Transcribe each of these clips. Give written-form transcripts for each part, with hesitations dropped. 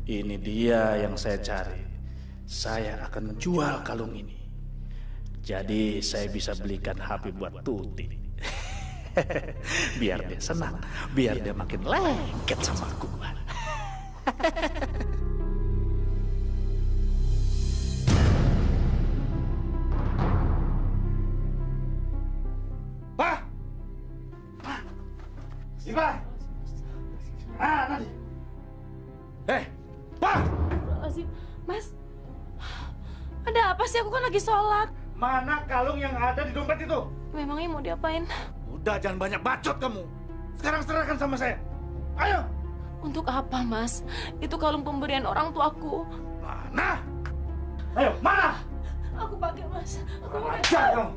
Ini dia yang saya cari. Saya akan menjual kalung ini. Jadi saya bisa belikan HP buat Tuti. Biar dia senang, biar dia makin lengket sama gua. Pak! Siva! Mana nih? Pak! Mas, ada apa sih? Aku kan lagi sholat. Mana kalung yang ada di dompet itu? Memangnya mau diapain? Udah, jangan banyak bacot kamu. Sekarang serahkan sama saya. Ayo! Untuk apa, Mas? Itu kalung pemberian orang tuaku. Mana? Ayo, mana? Aku pakai, Mas. Aku pakai. Ajar kamu.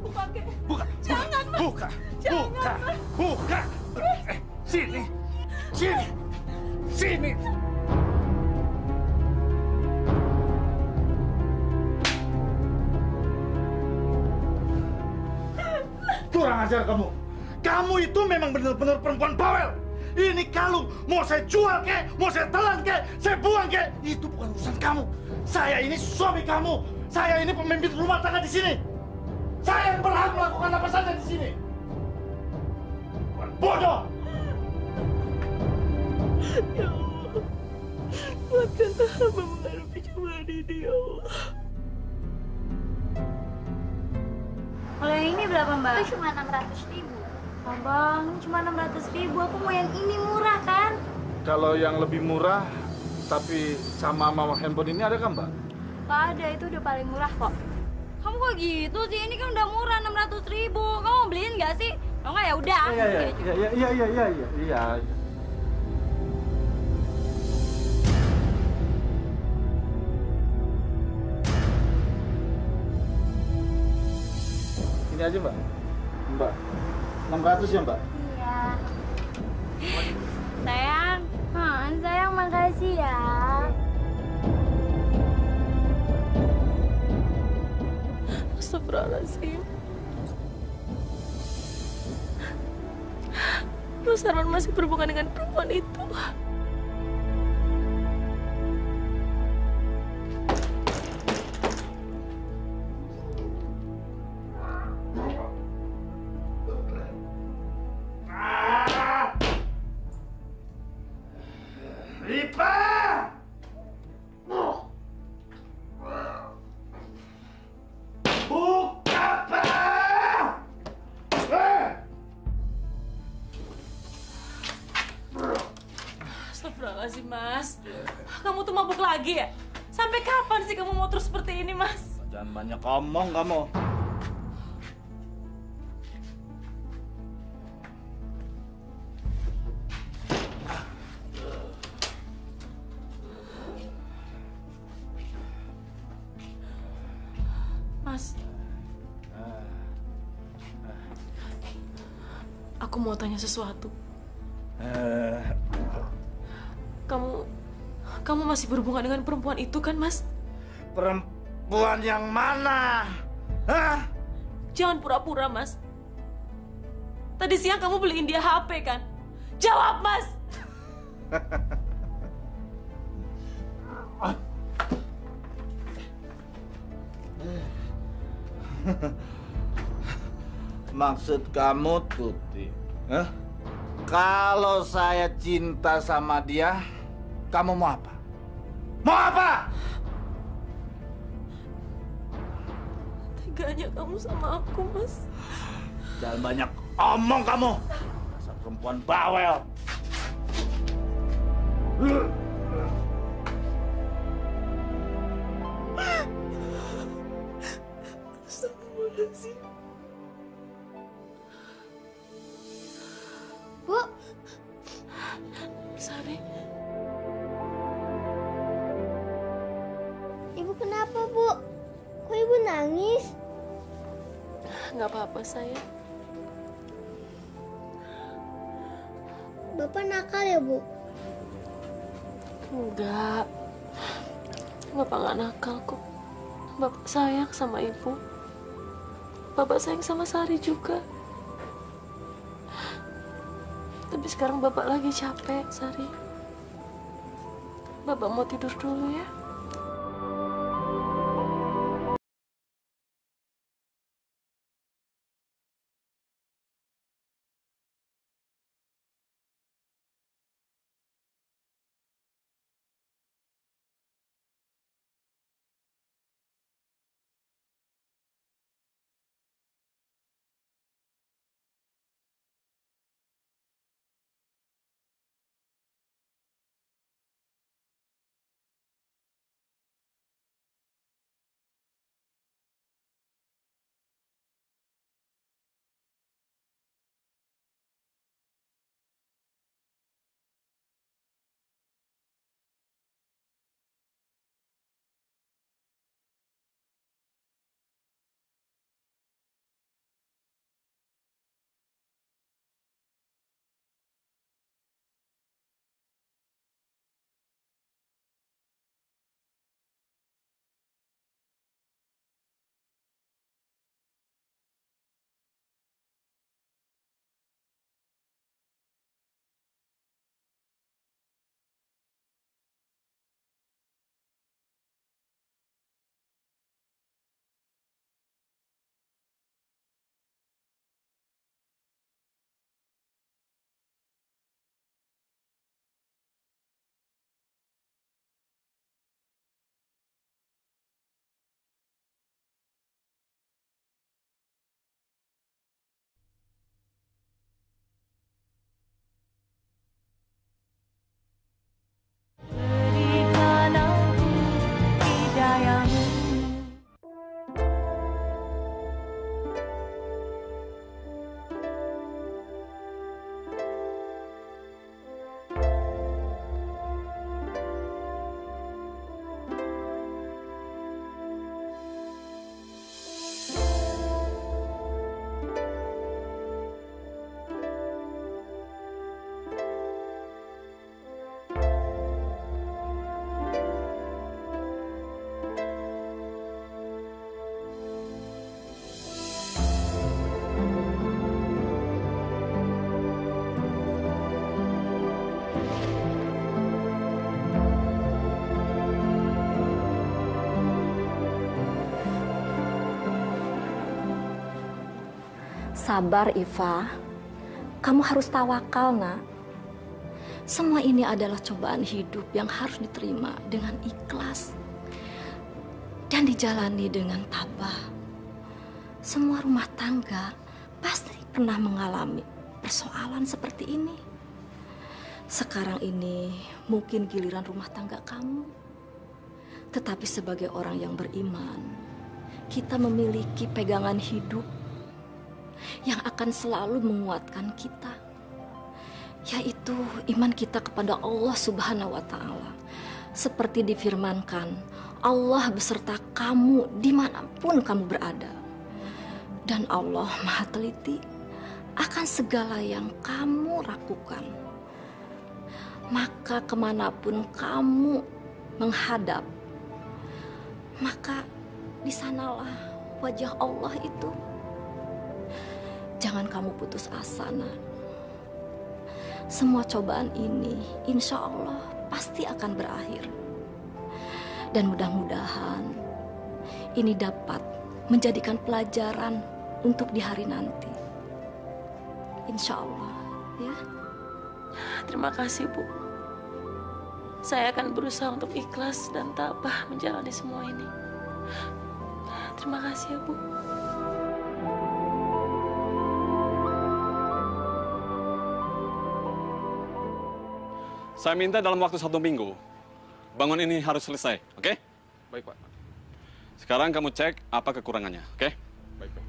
Aku pakai. Buka. Jangan, Mas. Buka. Jangan, Buka. Mas. Buka. Sini. Sini. Sini. Kurang ajar kamu. Kamu itu memang benar-benar perempuan bawel. Ini kalung mau saya jual kek, mau saya telan kek, saya buang kek, itu bukan urusan kamu. Saya ini suami kamu. Saya ini pemimpin rumah tangga di sini. Saya yang berhak melakukan apa saja di sini. Bukan bodoh. Ya Allah, kuatkanlah hamba menghadapi cobaan ini, ya Allah. Kalau yang ini berapa, Mbak? Itu cuma 600.000. Abang, cuma 600.000. Aku mau yang ini murah kan? Kalau yang lebih murah, tapi sama handphone ini ada kan, Mbak? Gak ada, itu udah paling murah kok. Kamu kok gitu sih? Ini kan udah murah 600.000. Kamu mau beliin nggak sih? Kalau nggak ya udah. Iya. Ini aja, Mbak. Mbak, 600 ya, Mbak? Iya. Sayang, sayang makasih ya. Astagfirullahaladzim. Mas Arman masih berhubungan dengan perempuan itu. Ripa! Buka, Pak! Astagfirullahaladzim, Mas. Kamu tuh mabuk lagi ya? Sampai kapan sih kamu mau terus seperti ini, Mas? Jangan banyak ngomong kamu. Mas, aku mau tanya sesuatu. Kamu masih berhubungan dengan perempuan itu kan, Mas? Perempuan yang mana? Hah? Jangan pura-pura, Mas. Tadi siang kamu beliin dia HP kan? Jawab, Mas! Maksud kamu, Tuti? Kalau saya cinta sama dia, kamu mau apa? Mau apa? Teganya kamu sama aku, Mas. Jangan banyak omong kamu. Dasar perempuan bawel. Astagfirullahaladzim. Bu, Sari, Ibu kenapa, Bu? Kok Ibu nangis? nggak apa-apa, sayang. Bapak nakal ya, Bu? Enggak. Bapak nggak nakal kok. Bapak sayang sama ibu. Bapak sayang sama Sari juga. Tapi sekarang Bapak lagi capek, Sari. Bapak mau tidur dulu ya. Berikan aku hidayahmu. Sabar, Iva. Kamu harus tawakal, nak. Semua ini adalah cobaan hidup yang harus diterima dengan ikhlas dan dijalani dengan tabah. Semua rumah tangga pasti pernah mengalami persoalan seperti ini. Sekarang ini mungkin giliran rumah tangga kamu. Tetapi sebagai orang yang beriman, kita memiliki pegangan hidup yang akan selalu menguatkan kita, yaitu iman kita kepada Allah Subhanahu wa Ta'ala. Seperti difirmankan, Allah beserta kamu dimanapun kamu berada, dan Allah Maha Teliti akan segala yang kamu lakukan. Maka kemanapun kamu menghadap, maka di sanalah wajah Allah itu. Jangan kamu putus asa, nak. Semua cobaan ini insya Allah pasti akan berakhir. Dan mudah-mudahan ini dapat menjadikan pelajaran untuk di hari nanti. Insya Allah, ya. Terima kasih, Bu. Saya akan berusaha untuk ikhlas dan tabah menjalani semua ini. Terima kasih ya, Bu. Saya minta dalam waktu 1 minggu, bangun ini harus selesai, oke? Baik, Pak. Sekarang kamu cek apa kekurangannya, oke? Baik, Pak.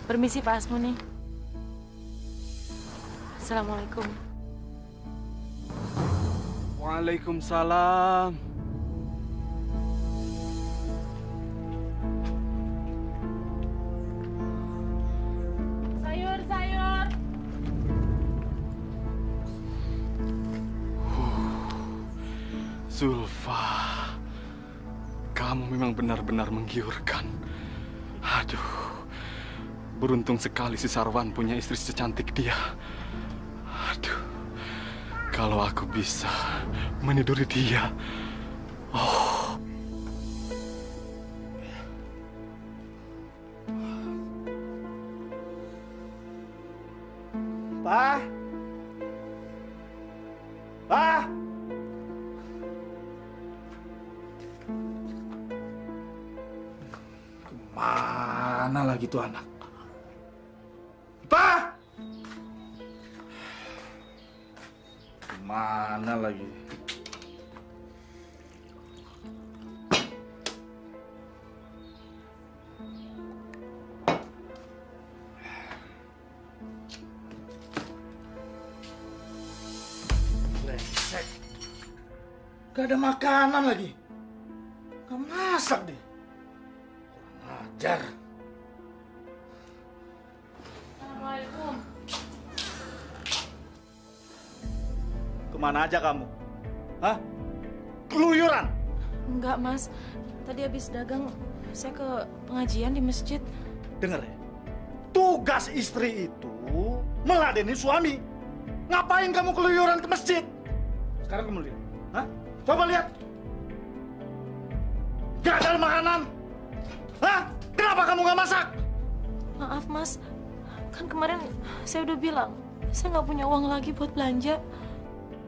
Permisi Pak Asmuni. Assalamualaikum. Waalaikumsalam. Sayur. Zulfa, kamu memang benar-benar menggiurkan. Aduh, beruntung sekali si Sarwan punya istri secantik dia. Aduh, kalau aku bisa meniduri dia. Oh. Pa? Pa? Kemana lagi tuh anak? Pa? Kemana lagi? Brengsek. Gak ada makanan lagi. Gak masak deh. Kurang ajar. Assalamualaikum. Kemana aja kamu? Hah? Keluyuran? Enggak, Mas. Tadi habis dagang, saya ke pengajian di masjid. Dengar ya, tugas istri itu meladeni suami. Ngapain kamu keluyuran ke masjid? Sekarang kamu lihat. Hah? Coba lihat. Gak ada makanan. Hah? Kenapa kamu gak masak? Maaf, Mas. Kan kemarin saya udah bilang, saya nggak punya uang lagi buat belanja.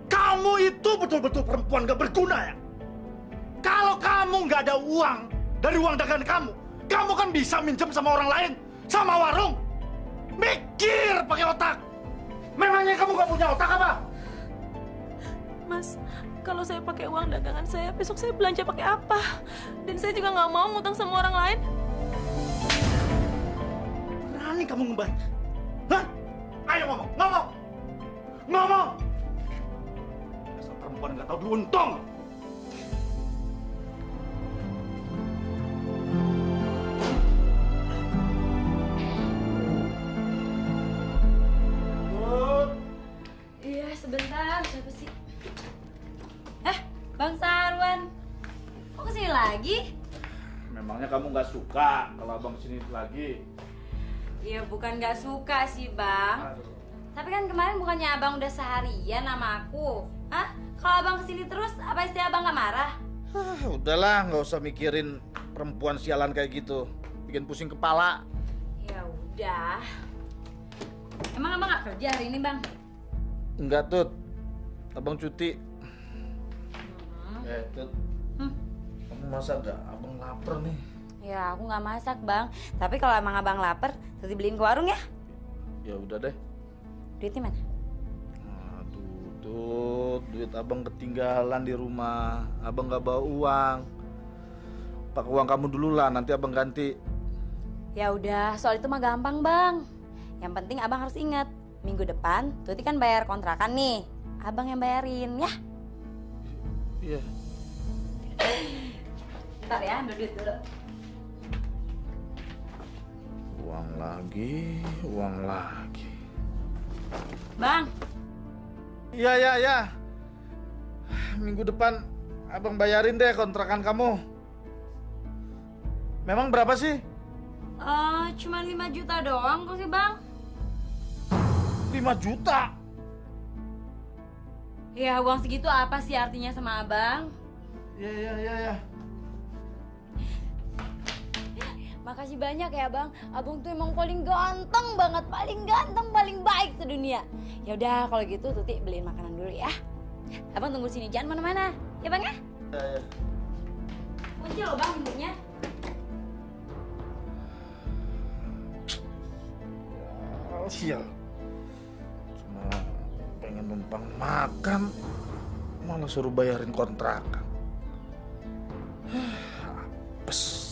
Kamu itu betul-betul perempuan gak berguna ya? Kalau kamu nggak ada uang dari uang dagangan kamu kan bisa minjem sama orang lain, sama warung. Mikir pakai otak. Memangnya kamu nggak punya otak apa? Mas, kalau saya pakai uang dagangan saya, besok saya belanja pakai apa? Dan saya juga nggak mau ngutang sama orang lain. Berani kamu ngebantah? Hah? Ayo ngomong, ngomong! Ngomong! Dasar perempuan nggak tahu diuntung. Iya, sebentar. Siapa sih? Bang Sarwan. Kok kesini lagi? Memangnya kamu nggak suka kalau abang sini lagi? Iya, bukan nggak suka sih, Bang. Aduh. Tapi kan kemarin bukannya abang udah seharian sama aku. Hah? Kalau abang kesini terus, apa istri abang nggak marah? Udahlah, nggak usah mikirin perempuan sialan kayak gitu. Bikin pusing kepala. Ya udah. Emang abang nggak kerja hari ini, Bang? Enggak, Tut. Abang cuti. Tut. Kamu masak nggak? Abang lapar nih. Ya, aku nggak masak, Bang. Tapi kalau emang abang lapar, nanti beliin ke warung ya. Ya udah deh. Duitnya mana? Aduh, Tut. Duit abang ketinggalan di rumah. Abang nggak bawa uang. Pakai uang kamu dulu lah, nanti abang ganti. Ya udah, soal itu mah gampang, Bang. Yang penting abang harus ingat, minggu depan Tuti kan bayar kontrakan nih. Abang yang bayarin ya. Iya. Bentar ya, ambil duit dulu. Uang lagi. Bang, Iya. Minggu depan abang bayarin deh kontrakan kamu. Memang berapa sih? cuma 5 juta doang kok sih, Bang. 5 juta. Ya, uang segitu apa sih artinya sama abang? Iya. Makasih banyak ya, Bang. Abang tuh emang paling ganteng banget, paling ganteng, paling baik sedunia. Ya udah, kalau gitu Tuti beliin makanan dulu ya. Abang tunggu sini, jangan mana-mana. Ya, Bang ya? Iya. Kunci loh, Bang, pintunya. Sial. Cuma pengen numpang makan, malah suruh bayarin kontrakan. Apes.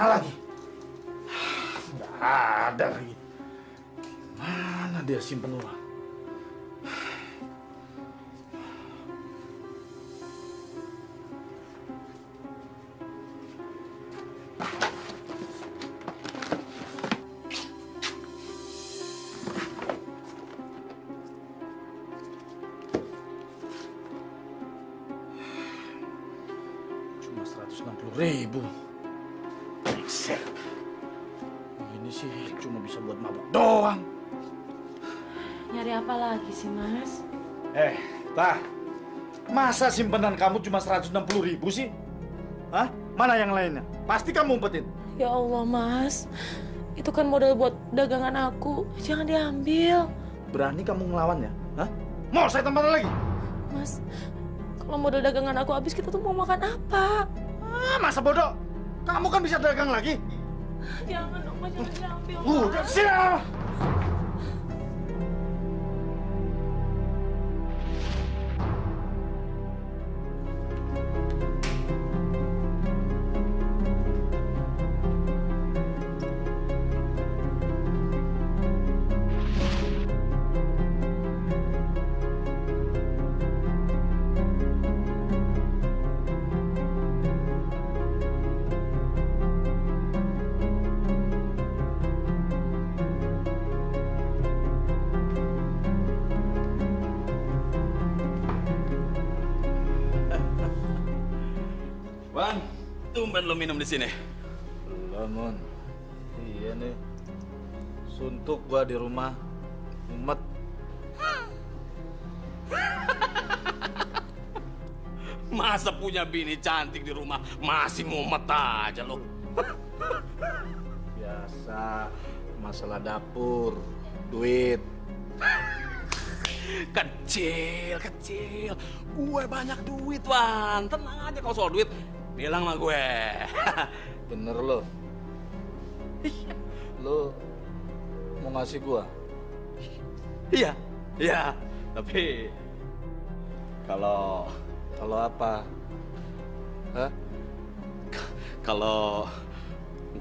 Mana lagi? Nggak ada lagi. mana dia simpen uang? Cuma 160.000. Buset. Ini sih cuma bisa buat mabuk doang. Nyari apa lagi sih, Mas? Tah, masa simpenan kamu cuma 160.000 sih? Hah? Mana yang lainnya? Pasti kamu umpetin. Ya Allah, Mas. Itu kan modal buat dagangan aku. Jangan diambil. Berani kamu ngelawan ya? Hah? Mau saya tambahin lagi? Mas, kalau modal dagangan aku habis, kita tuh mau makan apa? Masa bodoh? Kamu kan bisa dagang lagi. Jangan dong, Mas. Jangan diambil. Udah siap. Wan, tumben lo minum di sini. Belum, Mon. Iya nih. Suntuk gua di rumah. Mumet. Masa punya bini cantik di rumah masih mumet aja lo. Biasa. Masalah dapur. Duit. Kecil. Gue banyak duit, Wan. Tenang aja kalau soal duit. Bilang sama gue. Bener lo. Lo mau ngasih gua? Iya. Tapi kalau apa? Hah? kalau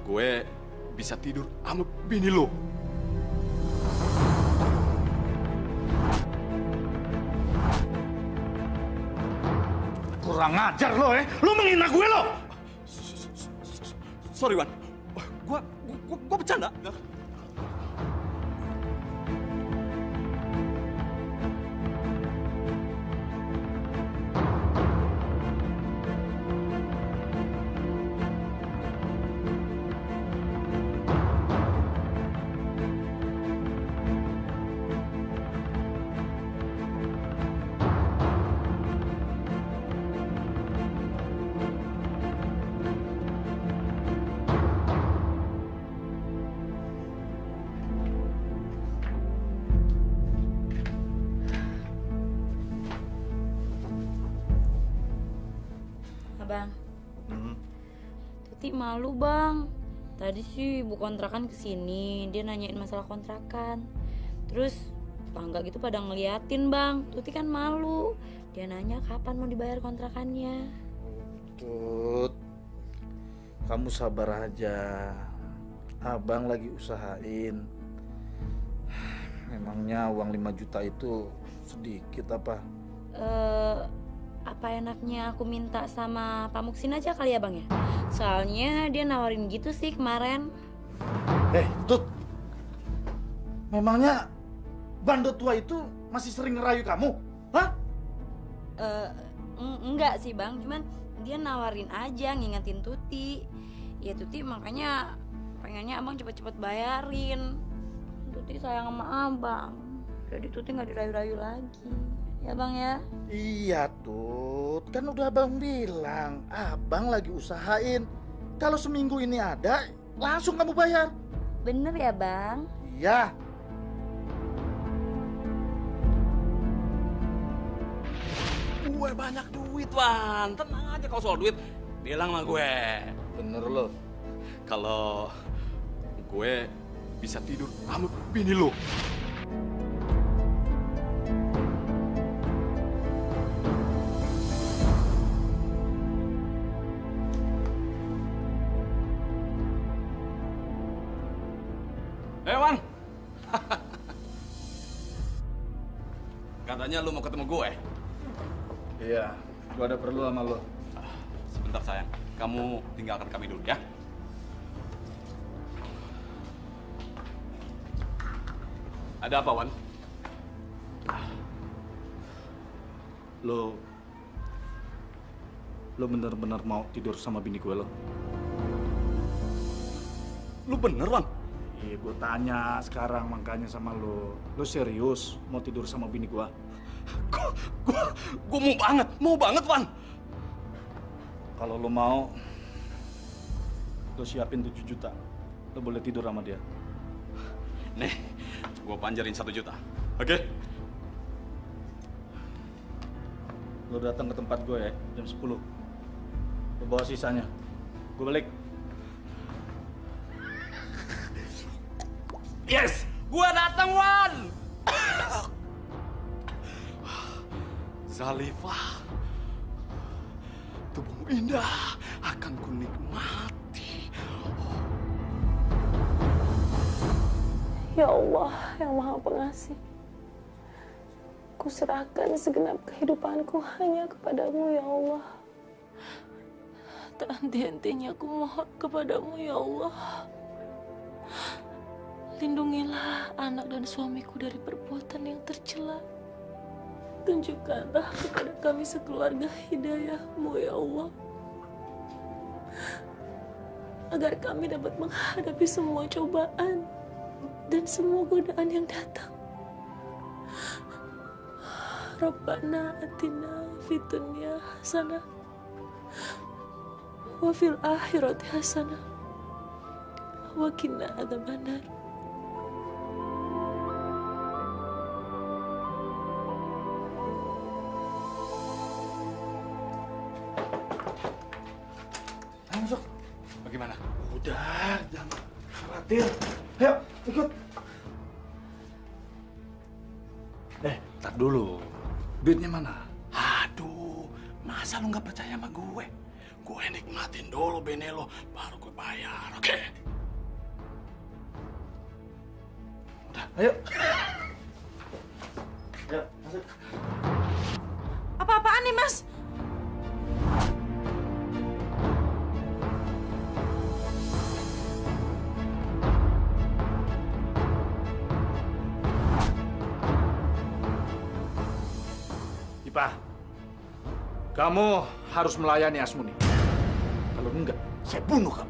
gue bisa tidur sama bini lo. Kurang ajar lo, Lo menghina gue lo. Sorry, Wan. Gua bercanda. Bang, Tuti malu bang. Tadi sih bu kontrakan kesini, dia nanyain masalah kontrakan. Terus tangga gitu pada ngeliatin bang. Tuti kan malu. Dia nanya kapan mau dibayar kontrakannya. Tut, kamu sabar aja. Abang lagi usahain. Memangnya uang 5 juta itu sedikit apa? Apa enaknya aku minta sama Pak Muksin aja kali ya bang ya? Soalnya dia nawarin gitu sih kemarin. Tut, memangnya bandot tua itu masih sering ngerayu kamu? Hah? Enggak sih bang, cuman dia nawarin aja ngingetin Tuti. Ya Tuti makanya pengennya abang cepet-cepet bayarin. Tuti sayang sama abang, jadi Tuti nggak dirayu-rayu lagi. Ya bang ya? Iya Tut, kan udah abang bilang, abang lagi usahain. Kalau seminggu ini ada, langsung kamu bayar. Bener ya bang? Iya. Gue banyak duit, Wan. Tenang aja kalau soal duit. Bilang sama gue. Bener lo. Kalau gue bisa tidur sama bini lo. Wan. Katanya lu mau ketemu gue. Iya, gua ada perlu sama lo. Sebentar sayang, kamu tinggalkan kami dulu ya. Ada apa, Wan? Lo bener-bener mau tidur sama bini gue lo? Lu bener, Wan? Iya, gue tanya sekarang makanya sama lo. Lo serius mau tidur sama bini gue? Gue mau banget, Wan. Kalau lo mau, lo siapin 7 juta. Lo boleh tidur sama dia. Nih, gue panjarin 1 juta. Oke? Lo datang ke tempat gue ya, jam 10. Lo bawa sisanya. Gue balik. Yes! Gue datang, Wan! Zalifah, tubuhmu indah, akan ku nikmati. Ya Allah, yang Maha Pengasih. Kuserahkan segenap kehidupanku hanya kepadamu, ya Allah. Tak henti-hentinya ku mohon kepadamu, ya Allah. Lindungilah anak dan suamiku dari perbuatan yang tercela. Tunjukkanlah kepada kami sekeluarga hidayah-Mu, ya Allah. Agar kami dapat menghadapi semua cobaan dan semua godaan yang datang. Rabbana atina fid dunya hasanah wa fil akhirati hasanah wa qina adzabannar. Ayo masuk. Bagaimana? Udah, jangan khawatir. Ayo, ikut. Tar dulu. Duitnya mana? Aduh, masa lu nggak percaya sama gue? Gue nikmatin dulu bene lo, baru gue bayar, oke? Udah, ayo. Ayo, masuk. Apa-apaan nih, Mas? Ipah, kamu harus melayani Asmuni. Kalau enggak, saya bunuh kamu.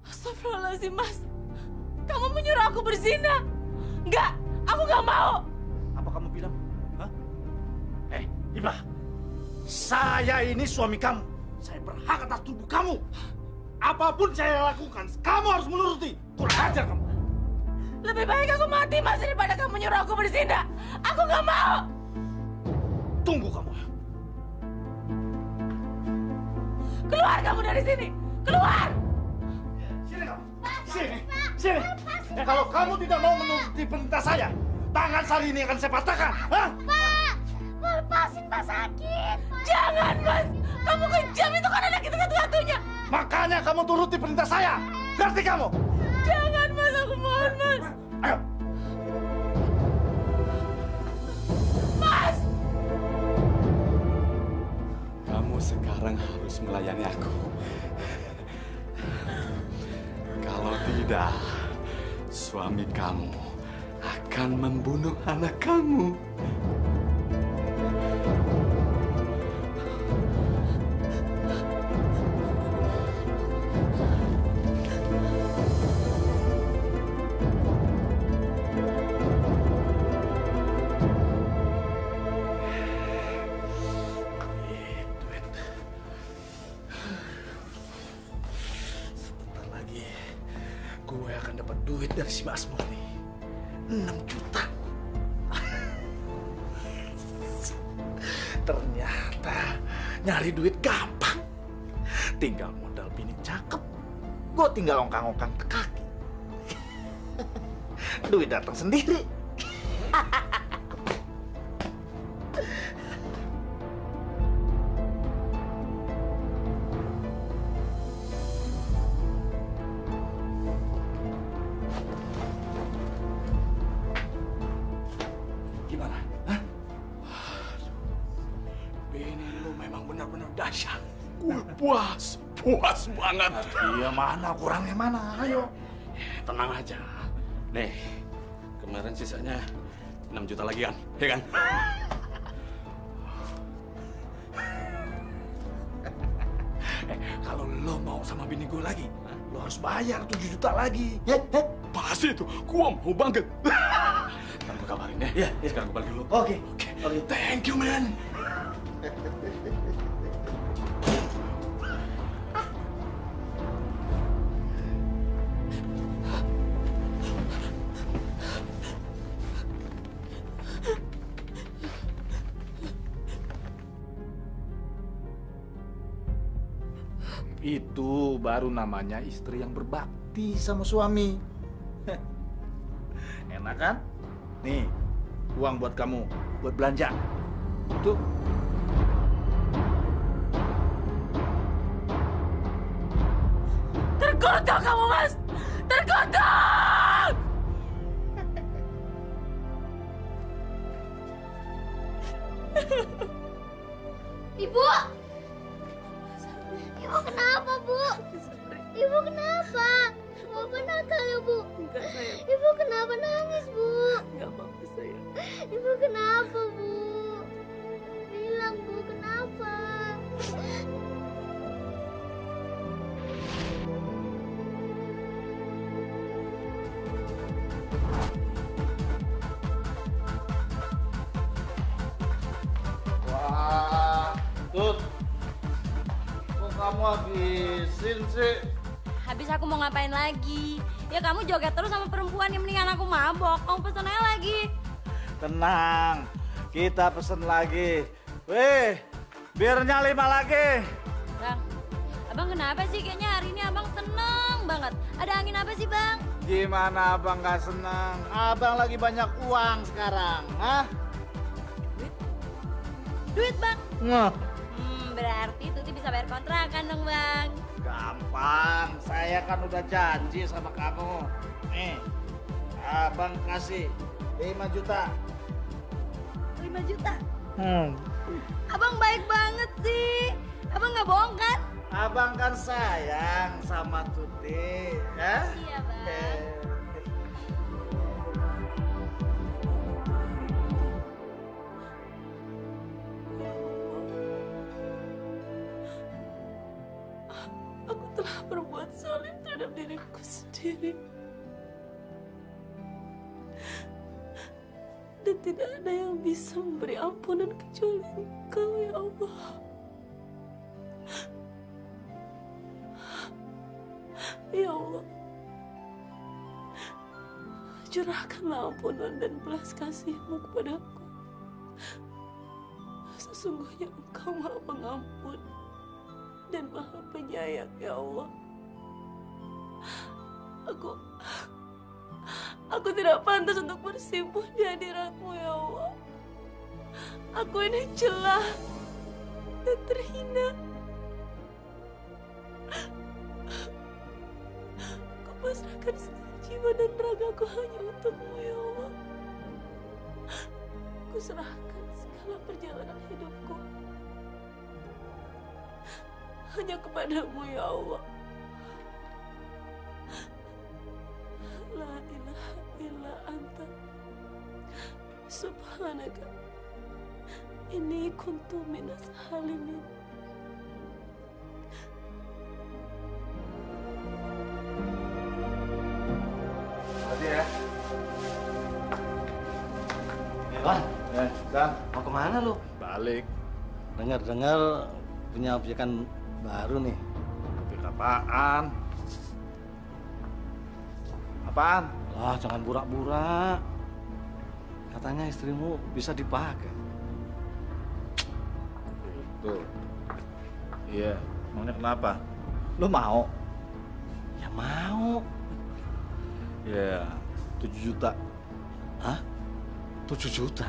Astagfirullahaladzim, Mas. Kamu menyuruh aku berzina. Enggak, aku nggak mau. Apa kamu bilang? Hah? Ibah, saya ini suami kamu. Saya berhak atas tubuh kamu. Apapun saya lakukan, kamu harus menuruti. Kurang ajar kamu. Lebih baik aku mati, Mas, daripada kamu menyuruh aku berzina. Aku nggak mau. Tunggu kamu. Keluar kamu dari sini. Keluar. Sini kamu. Sini. Sini. Kalau kamu tidak mau menuruti perintah saya, tangan Sari ini akan saya patahkan. Hah? Pak, lepasin Pak, sakit. Jangan, Mas. Kamu kejam, itu kan anak kita satu-satunya. Makanya kamu turuti perintah saya. Ngerti kamu? Jangan, Mas. Aku mohon, Mas. Ayo. Mas. Kamu sekarang harus melayani aku. Kalau tidak, suami kamu akan membunuh anak kamu. Gue akan dapat duit dari si Mas Murni. 6 juta. Ternyata nyari duit gampang. Tinggal modal bini cakep. Gue tinggal ongkang-ongkang ke kaki. Duit datang sendiri. Gimana? Hah? Bini lu memang benar-benar dahsyat. Gue puas banget. Iya mana, kurangnya mana? Ayo. Tenang aja. Nih, kemarin sisanya 6 juta lagi kan? Ya kan? Kalau lo mau sama bini gue lagi, lo harus bayar 7 juta lagi. Pasti itu, gua mau banget. Ntar gue kabarin ya. Iya. Sekarang gue balik dulu. Oke. Thank you, man. Itu baru namanya istri yang berbakti sama suami. Enak kan? Nih, uang buat kamu, buat belanja. Tuh. Terkutuk kamu, Mas! Terkutuk! Ibu! Ibu kenapa, Bu? Ibu kenapa? Bapak nakal ya, Bu? Enggak, sayang. Ibu kenapa nangis, Bu? Enggak apa-apa, sayang. Ibu kenapa, Bu? Bilang, Bu, kenapa? Wah, Tut. Kok kamu habisin sih? Habis aku mau ngapain lagi? Ya kamu joget terus sama perempuan yang mendingan aku mabok. Kamu pesen aja lagi. Tenang, kita pesen lagi. Weh, birnya 5 lagi. Bang, abang kenapa sih? Kayaknya hari ini abang seneng banget. Ada angin apa sih, Bang? Gimana abang gak senang? Abang lagi banyak uang sekarang, hah? Duit, Bang. Ngeh. Berarti Tuti bisa bayar kontrakan dong, Bang. Gampang, saya kan udah janji sama kamu. Nih, abang kasih 5 juta. 5 juta? Abang baik banget sih. Abang nggak bohong kan? Abang kan sayang sama Tuti, ya? Iya, Bang. Aku telah berbuat zalim terhadap diriku sendiri. Dan tidak ada yang bisa memberi ampunan kecuali Engkau, ya Allah. Ya Allah, curahkanlah ampunan dan belas kasih-Mu kepadaku. Sesungguhnya Engkau Maha Pengampun dan Maha Penyayang, ya Allah. Aku tidak pantas untuk bersimpuh di hadirat-Mu, ya Allah. Aku ini celah dan terhina. Kupasrahkan seluruh jiwa dan ragaku hanya untuk-Mu, ya Allah. Kuserahkan segala perjalanan hidupku hanya kepadamu, ya Allah. La ilaha illa anta subhanaka inni kuntu minas halimin. Tadi ya. Bang, Kang, Mau kemana lu? balik. Dengar-dengar punya objekan baru nih. Objek apaan? Apaan? Lah, jangan burak-burak. Katanya istrimu bisa dipakai. Betul. Iya, emangnya kenapa? Lo mau? Ya mau. Ya, 7 juta. Hah? 7 juta?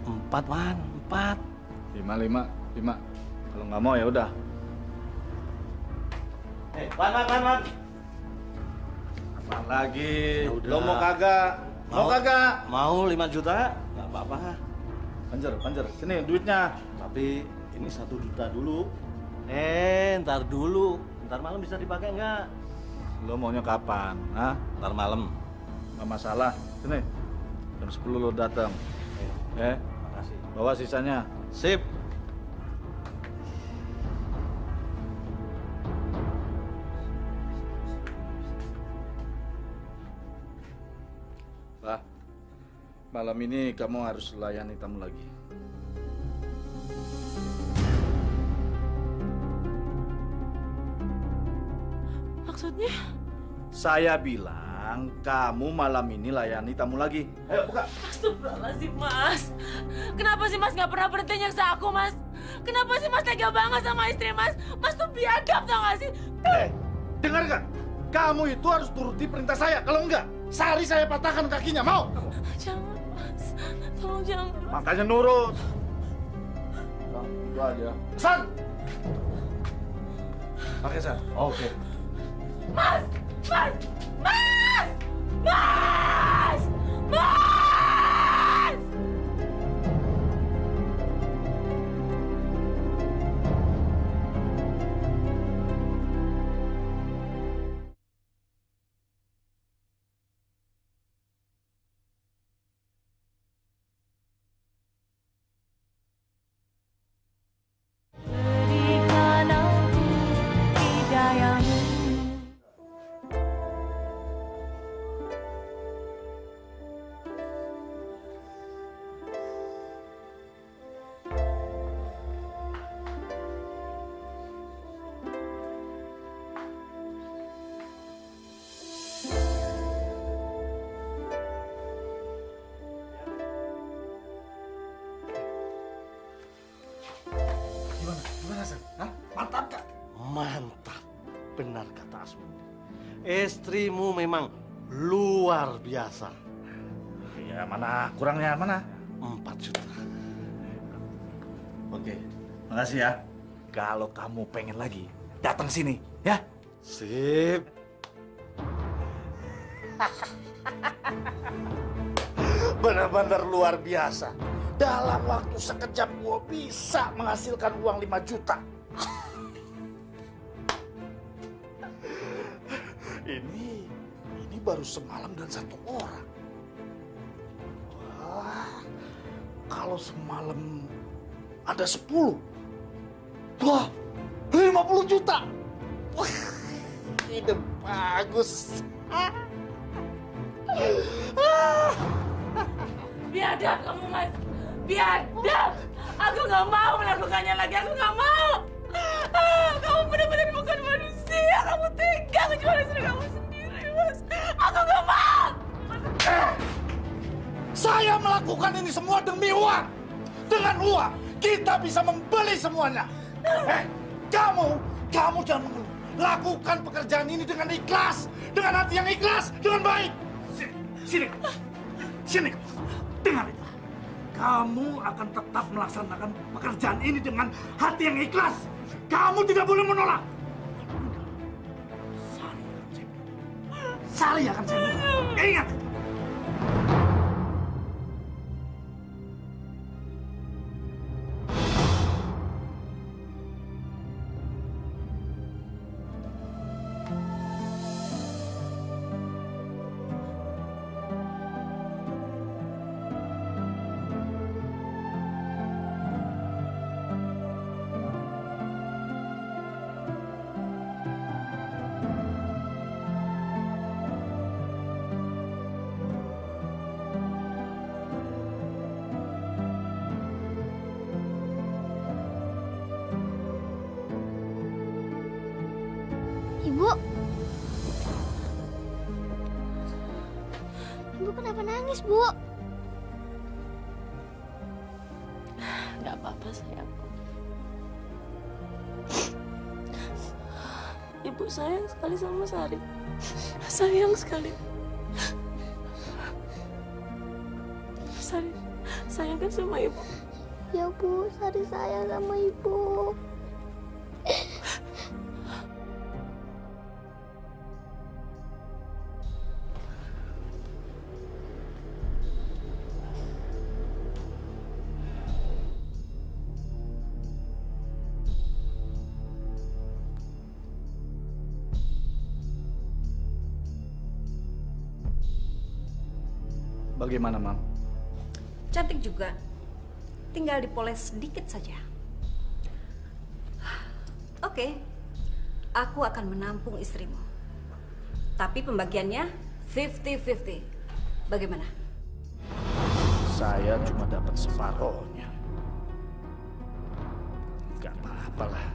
4, Wan. 4. 5. Kalau nggak mau ya udah. Wan. Apaan lagi? Ya udah. Lo mau kagak? Mau kagak? Mau 5 juta? Nggak apa-apa. Panjer. Sini duitnya. Tapi ini 1 juta dulu. Ntar dulu. Ntar malam bisa dipakai nggak? Lo maunya kapan? Hah? Ntar malam. Nggak masalah. Sini. Jam 10 lo datang. Makasih. Bawa sisanya. Sip. Bah, malam ini kamu harus layani tamu lagi. Maksudnya? Saya bilang kamu malam ini layani tamu lagi. Ayo buka. Astagfirullahaladzim, Mas. Kenapa sih Mas nggak pernah berhenti nyaksa aku, Mas? Kenapa sih Mas tega banget sama istri Mas? Mas tuh biadab, tau gak sih? Dengar gak? Kamu itu harus turuti perintah saya. Kalau enggak, Sari saya patahkan kakinya. Mau? Jangan, Mas. Tolong jangan. Makanya nurut. Itu aja. San! Pakai San. Oke. Mas! Mas! Mas! Mas! Mas! Berikan aku hidayahmu. Gimana San? Hah? Mantap gak? Mantap. Benar kata Asmuni. Istrimu memang luar biasa. Iya, mana kurangnya mana? 4 juta. Oke, makasih ya. Kalau kamu pengen lagi, datang sini, ya. Sip. Benar-benar luar biasa. Dalam waktu sekejap gua bisa menghasilkan uang 5 juta. Ini baru semalam dan 1 orang. Wah, kalau semalam ada 10. Wah, 50 juta. Wah, ide bagus. Biadab kamu, Mas. Biadab. Aku nggak mau melakukannya lagi. Aku nggak mau. Kamu benar-benar bukan manusia. Kamu tega ngejual istri kamu sendiri, Mas. Aku nggak mau. Saya melakukan ini semua demi uang. Dengan uang, kita bisa membeli semuanya. Kamu jangan mengeluh. Lakukan pekerjaan ini dengan ikhlas. Dengan hati yang ikhlas, dengan baik. Sini. Dengar itu. Kamu akan tetap melaksanakan pekerjaan ini dengan hati yang ikhlas. Kamu tidak boleh menolak. Sari akan saya bunuh. Ingat. Ibu kenapa nangis, Bu? Nggak apa-apa, sayangku. Ibu sayang sekali sama Sari. Sayang sekali. Sari sayang kan sama ibu? Ya Bu, Sari sayang sama ibu. Bagaimana, Mam? Cantik juga. Tinggal dipoles sedikit saja. Oke, aku akan menampung istrimu. Tapi pembagiannya 50-50. Bagaimana? Saya cuma dapat separohnya. Gak apa-apalah.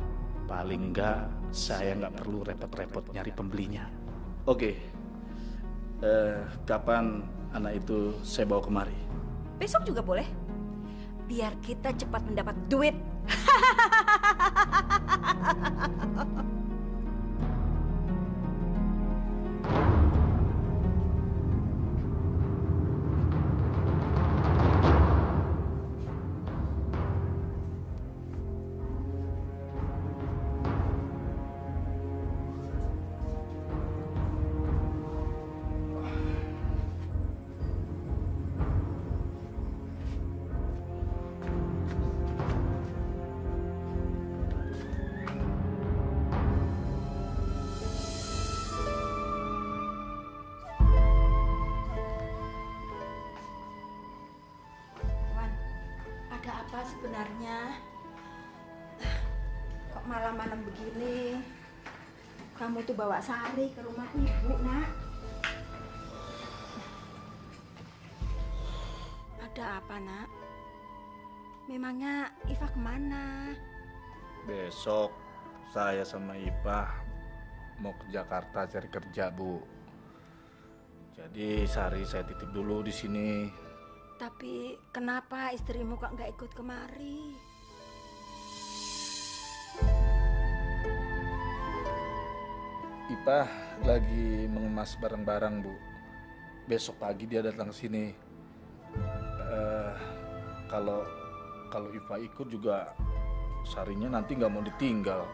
Paling enggak, saya nggak perlu repot-repot nyari pembelinya. Oke. Kapan anak itu saya bawa kemari? Besok juga boleh. Biar kita cepat mendapat duit. Apa sebenarnya? Kok malam-malam begini? Kamu tuh bawa Sari ke rumah ibu, Nak. Ada apa, Nak? Memangnya Iva kemana? Besok saya sama Ipa mau ke Jakarta cari kerja, Bu. Jadi Sari saya titip dulu di sini. Tapi kenapa istrimu kok nggak ikut kemari? Ipa lagi mengemas barang-barang, Bu. Besok pagi dia datang ke sini. Kalau Ipa ikut juga Sarinya nanti nggak mau ditinggal.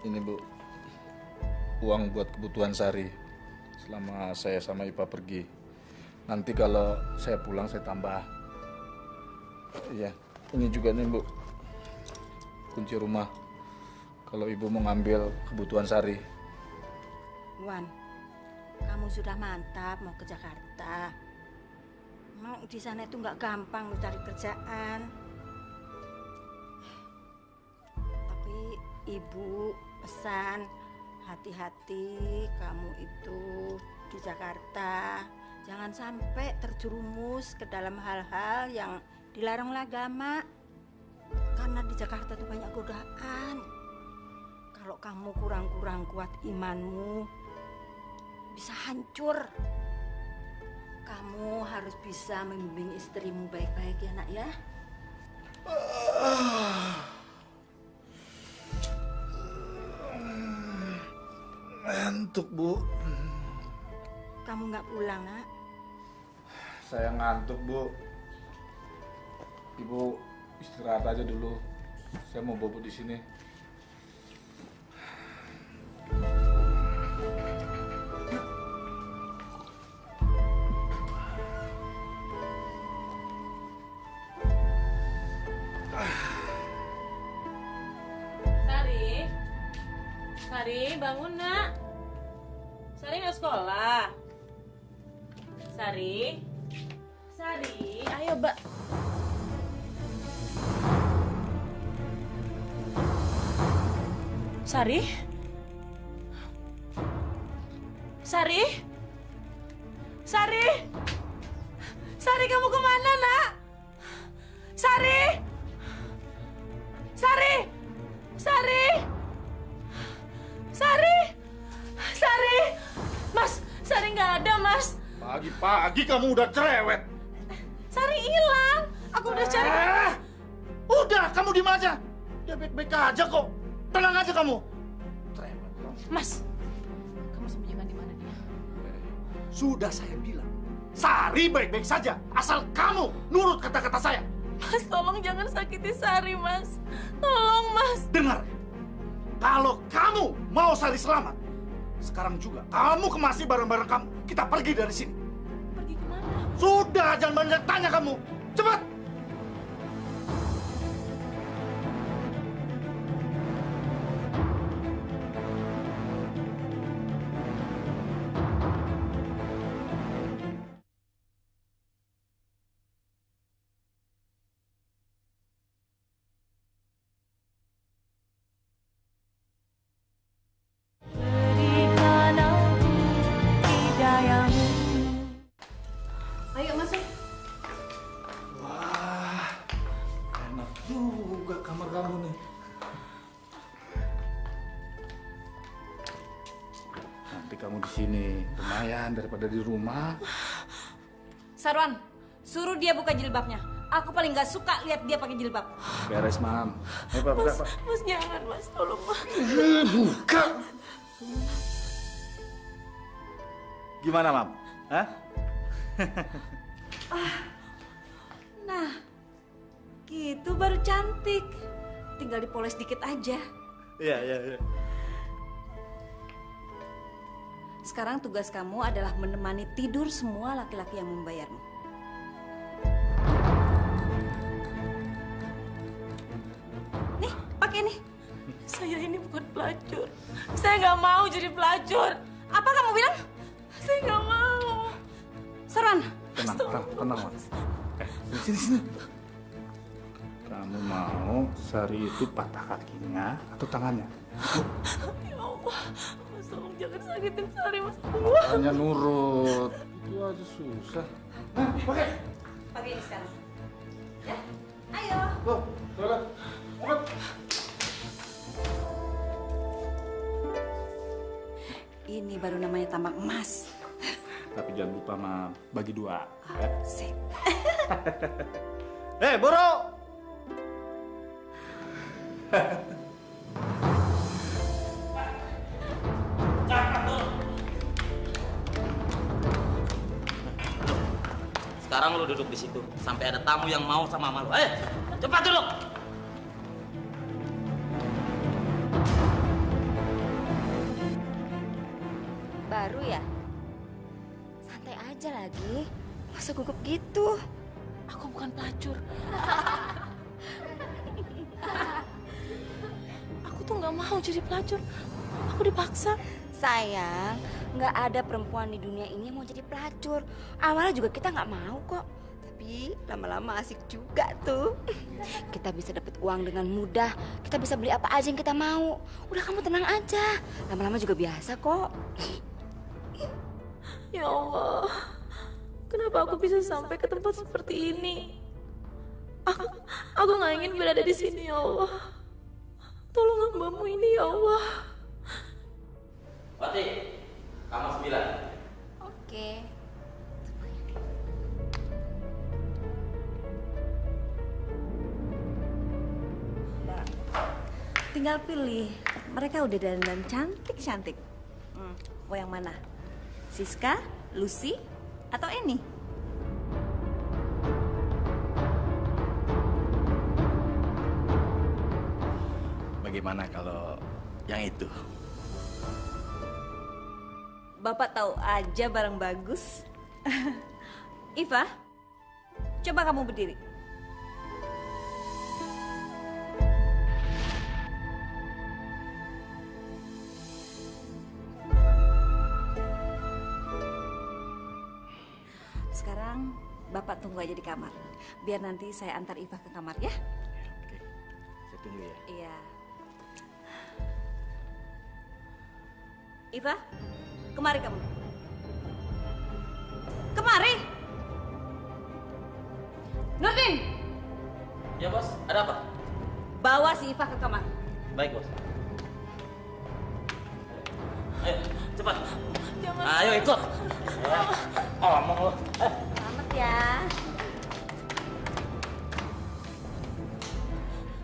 Ini, Bu, uang buat kebutuhan Sari selama saya sama Ipa pergi. Nanti kalau saya pulang saya tambah. Iya, ini juga nih, Bu, kunci rumah. Kalau Ibu mau ngambil kebutuhan Sari. Wan, kamu sudah mantap mau ke Jakarta. Emang di sana itu nggak gampang mencari kerjaan. Tapi Ibu pesan, hati-hati kamu itu di Jakarta. Jangan sampai terjerumus ke dalam hal-hal yang dilarang oleh agama. Karena di Jakarta itu banyak godaan. Kalau kamu kurang-kurang kuat imanmu, bisa hancur. Kamu harus bisa membimbing istrimu baik-baik ya, Nak, ya. Ngantuk, Bu. Kamu nggak pulang, Nak? Saya ngantuk, Bu. Ibu istirahat aja dulu. Saya mau bobo di sini. Sari, bangun, Nak. Sari nggak sekolah. Sari, ayo, Mbak. Sari, kamu kemana, Nak? Sari, Mas, Sari nggak ada, Mas. Pagi-pagi kamu udah cerewet. Sari hilang. Aku udah cari. Udah, kamu di aja. Dia baik-baik aja kok. Tenang aja kamu. Mas, kamu sembunyikan di mana dia? Sudah saya bilang, Sari baik-baik saja. Asal kamu nurut kata-kata saya. Mas, tolong jangan sakiti Sari, Mas. Tolong, Mas. Dengar, kalau kamu mau Sari selamat, sekarang juga kamu kemasi barang-barang kamu. Kita pergi dari sini. Pergi kemana? Sudah, jangan banyak tanya kamu. Cepat. Ayo masuk. Wah, enak juga kamar kamu nih. Nanti kamu di sini lumayan daripada di rumah. Sarwan, suruh dia buka jilbabnya. Aku paling gak suka lihat dia pakai jilbab. Beres, Mam. Ayo, Pak, buka, Pak. Mas jangan, Mas. Tolong, Mas. Buka. Gimana, Mam? Hah? Nah, gitu baru cantik. Tinggal dipoles dikit aja. Iya. Sekarang tugas kamu adalah menemani tidur semua laki-laki yang membayarmu. Nih, pakai nih. Saya ini bukan pelacur. Saya nggak mau jadi pelacur. Apa kamu bilang? Saya nggak mau. Sarwan. Tenang, Mam. Sini. Kamu mau Sari itu patah kakinya atau tangannya? Ya Allah, Mas tolong jangan sakitin Sari, Mas. Hanya nurut. Itu aja susah. Pakai. Pakai ini sekarang. Ya, ayo. Tuh, cepat. Ini baru namanya tambang emas. Tapi jangan lupa, Mam, bagi 2. Ya? Sip. Boro! Sekarang lu duduk di situ sampai ada tamu yang mau sama lu. Cepat duduk. Baru ya? Santai aja lagi. Masa gugup gitu? Aku bukan pelacur. Aku tuh nggak mau jadi pelacur. Aku dipaksa. Sayang, nggak ada perempuan di dunia ini yang mau jadi pelacur. Awalnya juga kita nggak mau kok. Tapi lama-lama asik juga tuh. Kita bisa dapat uang dengan mudah. Kita bisa beli apa aja yang kita mau. Udah kamu tenang aja. Lama-lama juga biasa kok. Ya Allah, kenapa aku bisa sampai ke tempat seperti ini? Aku nggak ingin berada di sini, ya Allah. Tolong hamba-Mu ini, ya Allah. Wati, kamar 9. Oke. Tinggal pilih. Mereka udah dandan cantik-cantik. Mau yang mana? Siska, Lucy, atau Eni? Bagaimana kalau yang itu? Bapak tahu aja barang bagus. Iva, coba kamu berdiri. Sekarang Bapak tunggu aja di kamar. Biar nanti saya antar Iva ke kamar ya. Oke, saya tunggu ya. Iya. Iva, kemari kamu. Kemari. Nurdin, Ya bos, ada apa? bawa si Iva ke kamar. Baik bos. Ayo, cepat. Jangan. Ayo ikut. Ngomong lo. Selamat ya.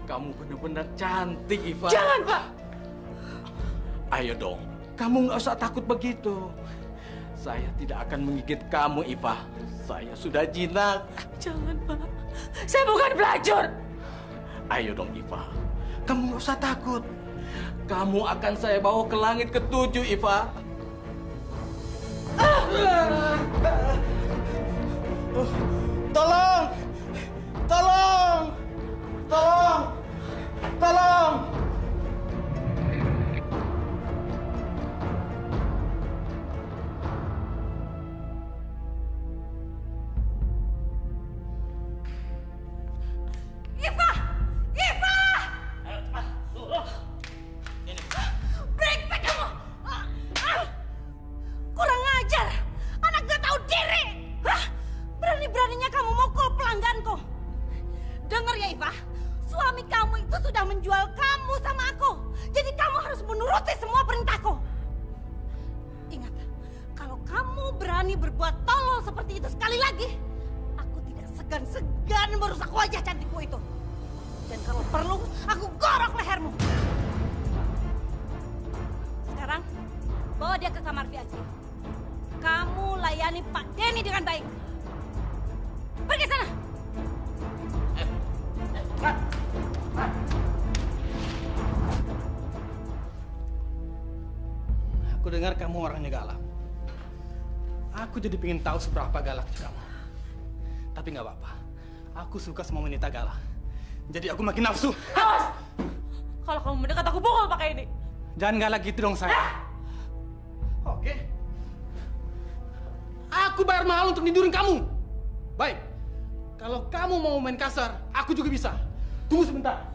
Kamu benar-benar cantik, Iva. Jangan, Pak. Ayo dong, kamu nggak usah takut begitu. Saya tidak akan menggigit kamu, Iva. Saya sudah jinak. Jangan, Pak. Saya bukan pelacur. Ayo dong, Iva. Kamu nggak usah takut. Kamu akan saya bawa ke langit ke-7, Iva. Tolong! Tolong! Tolong! Tolong! Iva! Iva! Brengsek kamu! Kurang ajar! Anak gak tahu diri! Hah? Berani-beraninya kamu mukul pelangganku! Dengar ya, Iva. Suami kamu itu sudah menjual kamu sama aku. Jadi kamu harus menuruti semua perintahku. Ingat, kalau kamu berani berbuat tolol seperti itu sekali lagi, aku tidak segan-segan merusak wajah cantikmu itu. Dan kalau perlu, aku gorok lehermu. Sekarang, bawa dia ke kamar VIP. Kamu layani Pak Denny dengan baik. Pergi sana. Aku dengar kamu orangnya galak. Aku jadi pengen tahu seberapa galaknya kamu. Tapi nggak apa-apa. Aku suka sama wanita galak. Jadi aku makin nafsu. Awas! Kalau kamu mendekat, aku pukul pakai ini. Jangan galak gitu dong, sayang. Oke. Aku bayar mahal untuk tidurin kamu. Baik. Kalau kamu mau main kasar, aku juga bisa. Tunggu sebentar.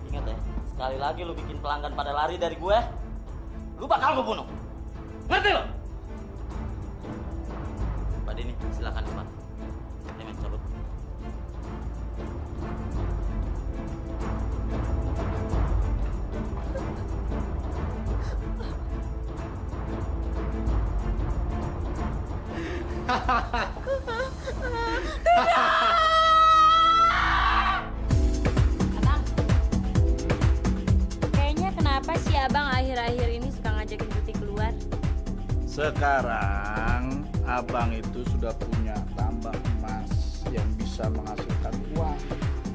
Ingat ya, sekali lagi lu bikin pelanggan pada lari dari gue, lu bakal gue bunuh. Ngerti lo? Pak Denny, silakan Pak. Demen cabut. Abang, kayaknya kenapa sih abang akhir-akhir ini suka ngajakin Tuti keluar? Sekarang abang itu sudah punya tambang emas yang bisa menghasilkan uang.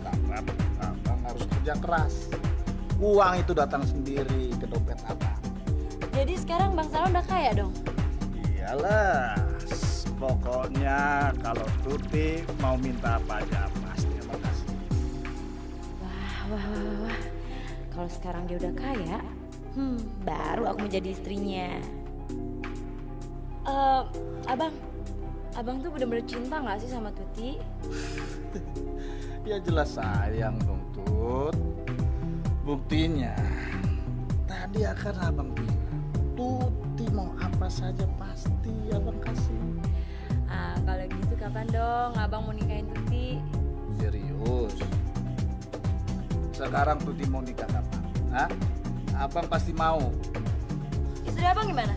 Karena abang harus kerja keras. Uang itu datang sendiri ke dompet abang. Jadi sekarang Bang Salah udah kaya dong? Iyalah, pokoknya kalau Tuti mau minta apa aja pasti abang kasih. Wah. Kalau sekarang dia udah kaya, baru aku menjadi istrinya. Abang tuh bener-bener cinta nggak sih sama Tuti? Ya jelas sayang dong, Tut. Buktinya, tadi akan abang bilang, Tuti mau apa saja pasti abang kasih. Kalau gitu kapan dong abang mau nikahin Tuti? Serius? Sekarang Tuti mau nikah kapan? Hah? Abang pasti mau. Istri abang gimana?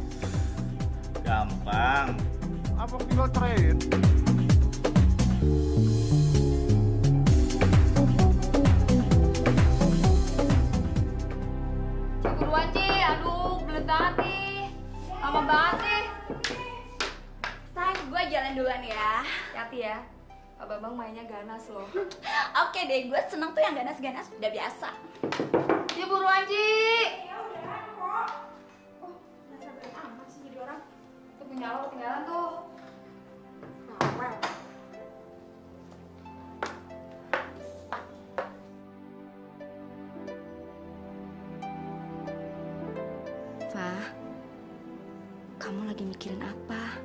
Gampang. Abang tinggal ceraiin. Buruan Ci, aduh belet banget nih. Lama banget sih. Sayang, gue jalan duluan ya. Hati ya. Pak Bambang mainnya ganas loh. Oke deh, gue seneng tuh yang ganas-ganas, udah biasa. Ya buruan Ci. Ya udah kok. Oh, nggak sabaran amat sih jadi orang. Tuh punya lo ketinggalan tuh. Rewel. Fah, kamu lagi mikirin apa?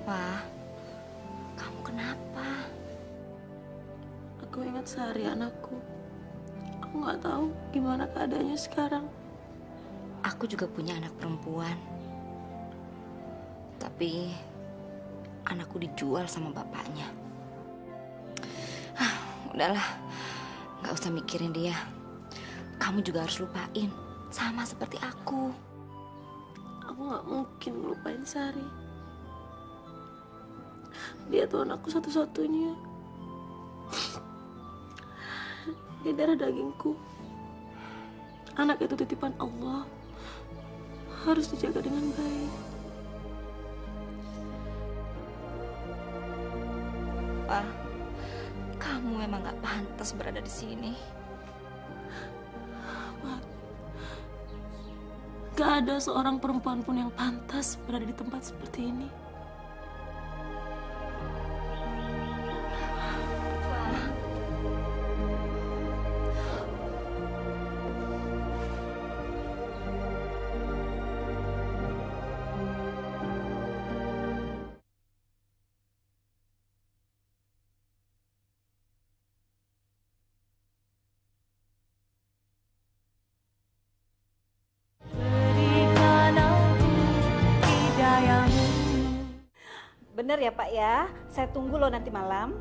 Fah, kamu kenapa? Aku ingat seharian aku. Aku nggak tahu gimana keadaannya sekarang. Aku juga punya anak perempuan. Tapi anakku dijual sama bapaknya. Udahlah, nggak usah mikirin dia. Kamu juga harus lupain, sama seperti aku. Aku nggak mungkin melupain Sari. Dia tuh anakku satu-satunya. Dia darah dagingku. Anak itu titipan Allah. Harus dijaga dengan baik. Pak, kamu memang gak pantas berada di sini. Pak, gak ada seorang perempuan pun yang pantas berada di tempat seperti ini. Bener ya Pak ya, saya tunggu loh nanti malam.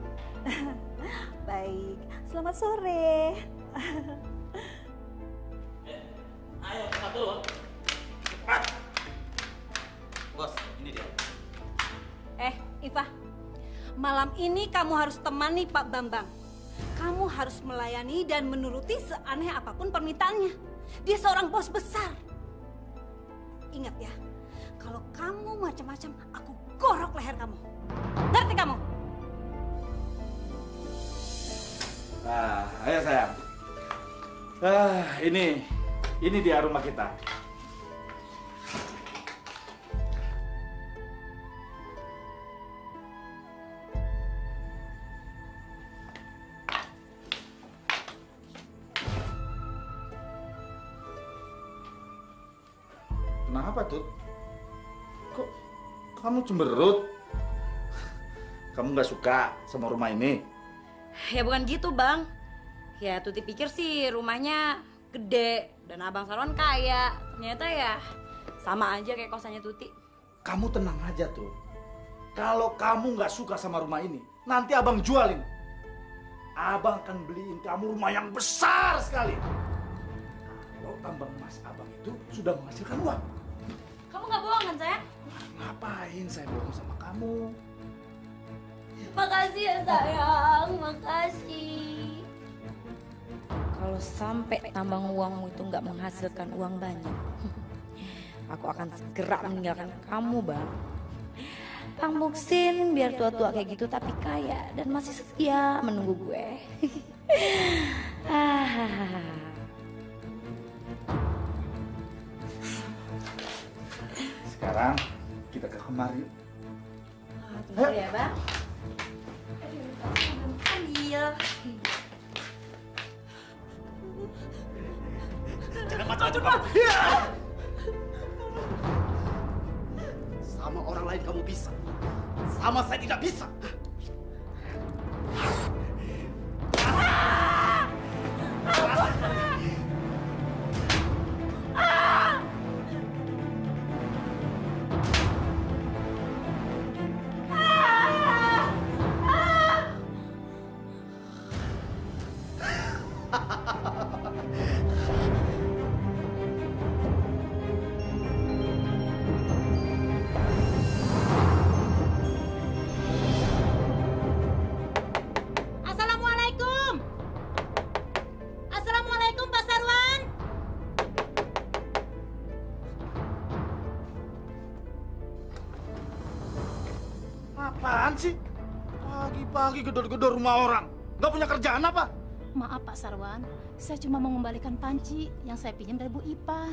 Baik, selamat sore. Ayo, cepat dulu. Cepat. Bos, ini dia. Iva, malam ini kamu harus temani Pak Bambang. Kamu harus melayani dan menuruti seaneh apapun permintaannya. Dia seorang bos besar. Ingat ya, kalau kamu macam-macam, aku gorok leher kamu. Ngerti kamu? Ayo sayang. Ini dia rumah kita. Kenapa tuh? Kok kamu cemberut? Kamu nggak suka sama rumah ini? Ya bukan gitu Bang. Ya Tuti pikir sih rumahnya gede dan Abang Sarwan kaya. Ternyata ya sama aja kayak kosannya Tuti. Kamu tenang aja tuh. Kalau kamu nggak suka sama rumah ini, nanti Abang jualin. Abang akan beliin kamu rumah yang besar sekali. Kalau tambang emas Abang itu sudah menghasilkan uang. Kamu nggak bohong kan sayang? Ngapain saya bohong sama kamu? Makasih ya sayang, makasih. Kalau sampai tambang uangmu itu nggak menghasilkan uang banyak, aku akan segera meninggalkan kamu Bang. Bang Muksin biar tua-tua kayak gitu tapi kaya dan masih setia menunggu gue. Sekarang kita ke kamar yuk. Tunggu ya Bang. Ambil. Jangan macam-macam kamu. Ya. Sama orang lain kamu bisa. Sama saya tidak bisa. Apaan sih? Pagi-pagi gedor-gedor rumah orang. Nggak punya kerjaan apa? Maaf Pak Sarwan, saya cuma mau mengembalikan panci yang saya pinjam dari Bu Ipa.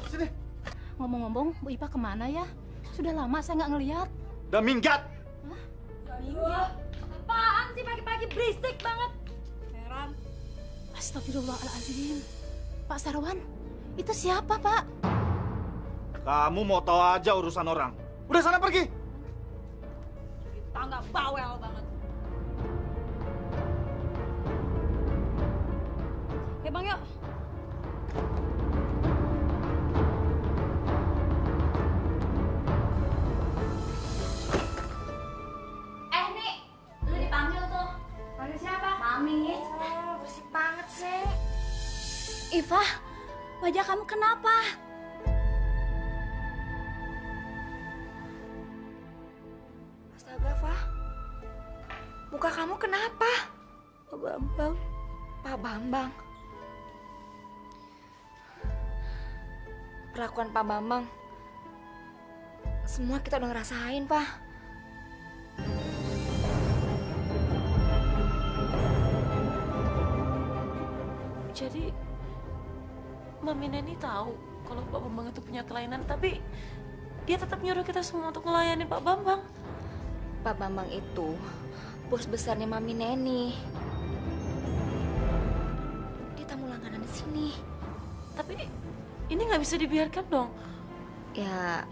Sini. Ngomong-ngomong, Bu Ipa kemana ya? Sudah lama saya nggak ngeliat. Udah minggat. Minggat? Apaan sih pagi-pagi berisik banget? Heran. Astagfirullahaladzim. Pak Sarwan, itu siapa Pak? Kamu mau tahu aja urusan orang. Udah sana pergi. Tangga bawel banget. Bang yuk. Mami. Bersih banget sih. Iva, wajah kamu kenapa? Astaga, Fah. Muka kamu kenapa? Pak Bambang. Pak Bambang. Perlakuan Pak Bambang. Semua kita udah ngerasain, Pak. Jadi Mami Neni tahu kalau Pak Bambang itu punya kelainan, tapi dia tetap nyuruh kita semua untuk melayani Pak Bambang. Pak Bambang itu bos besarnya Mami Neni. Dia tamu langganan di sini. Tapi ini nggak bisa dibiarkan dong. Ya,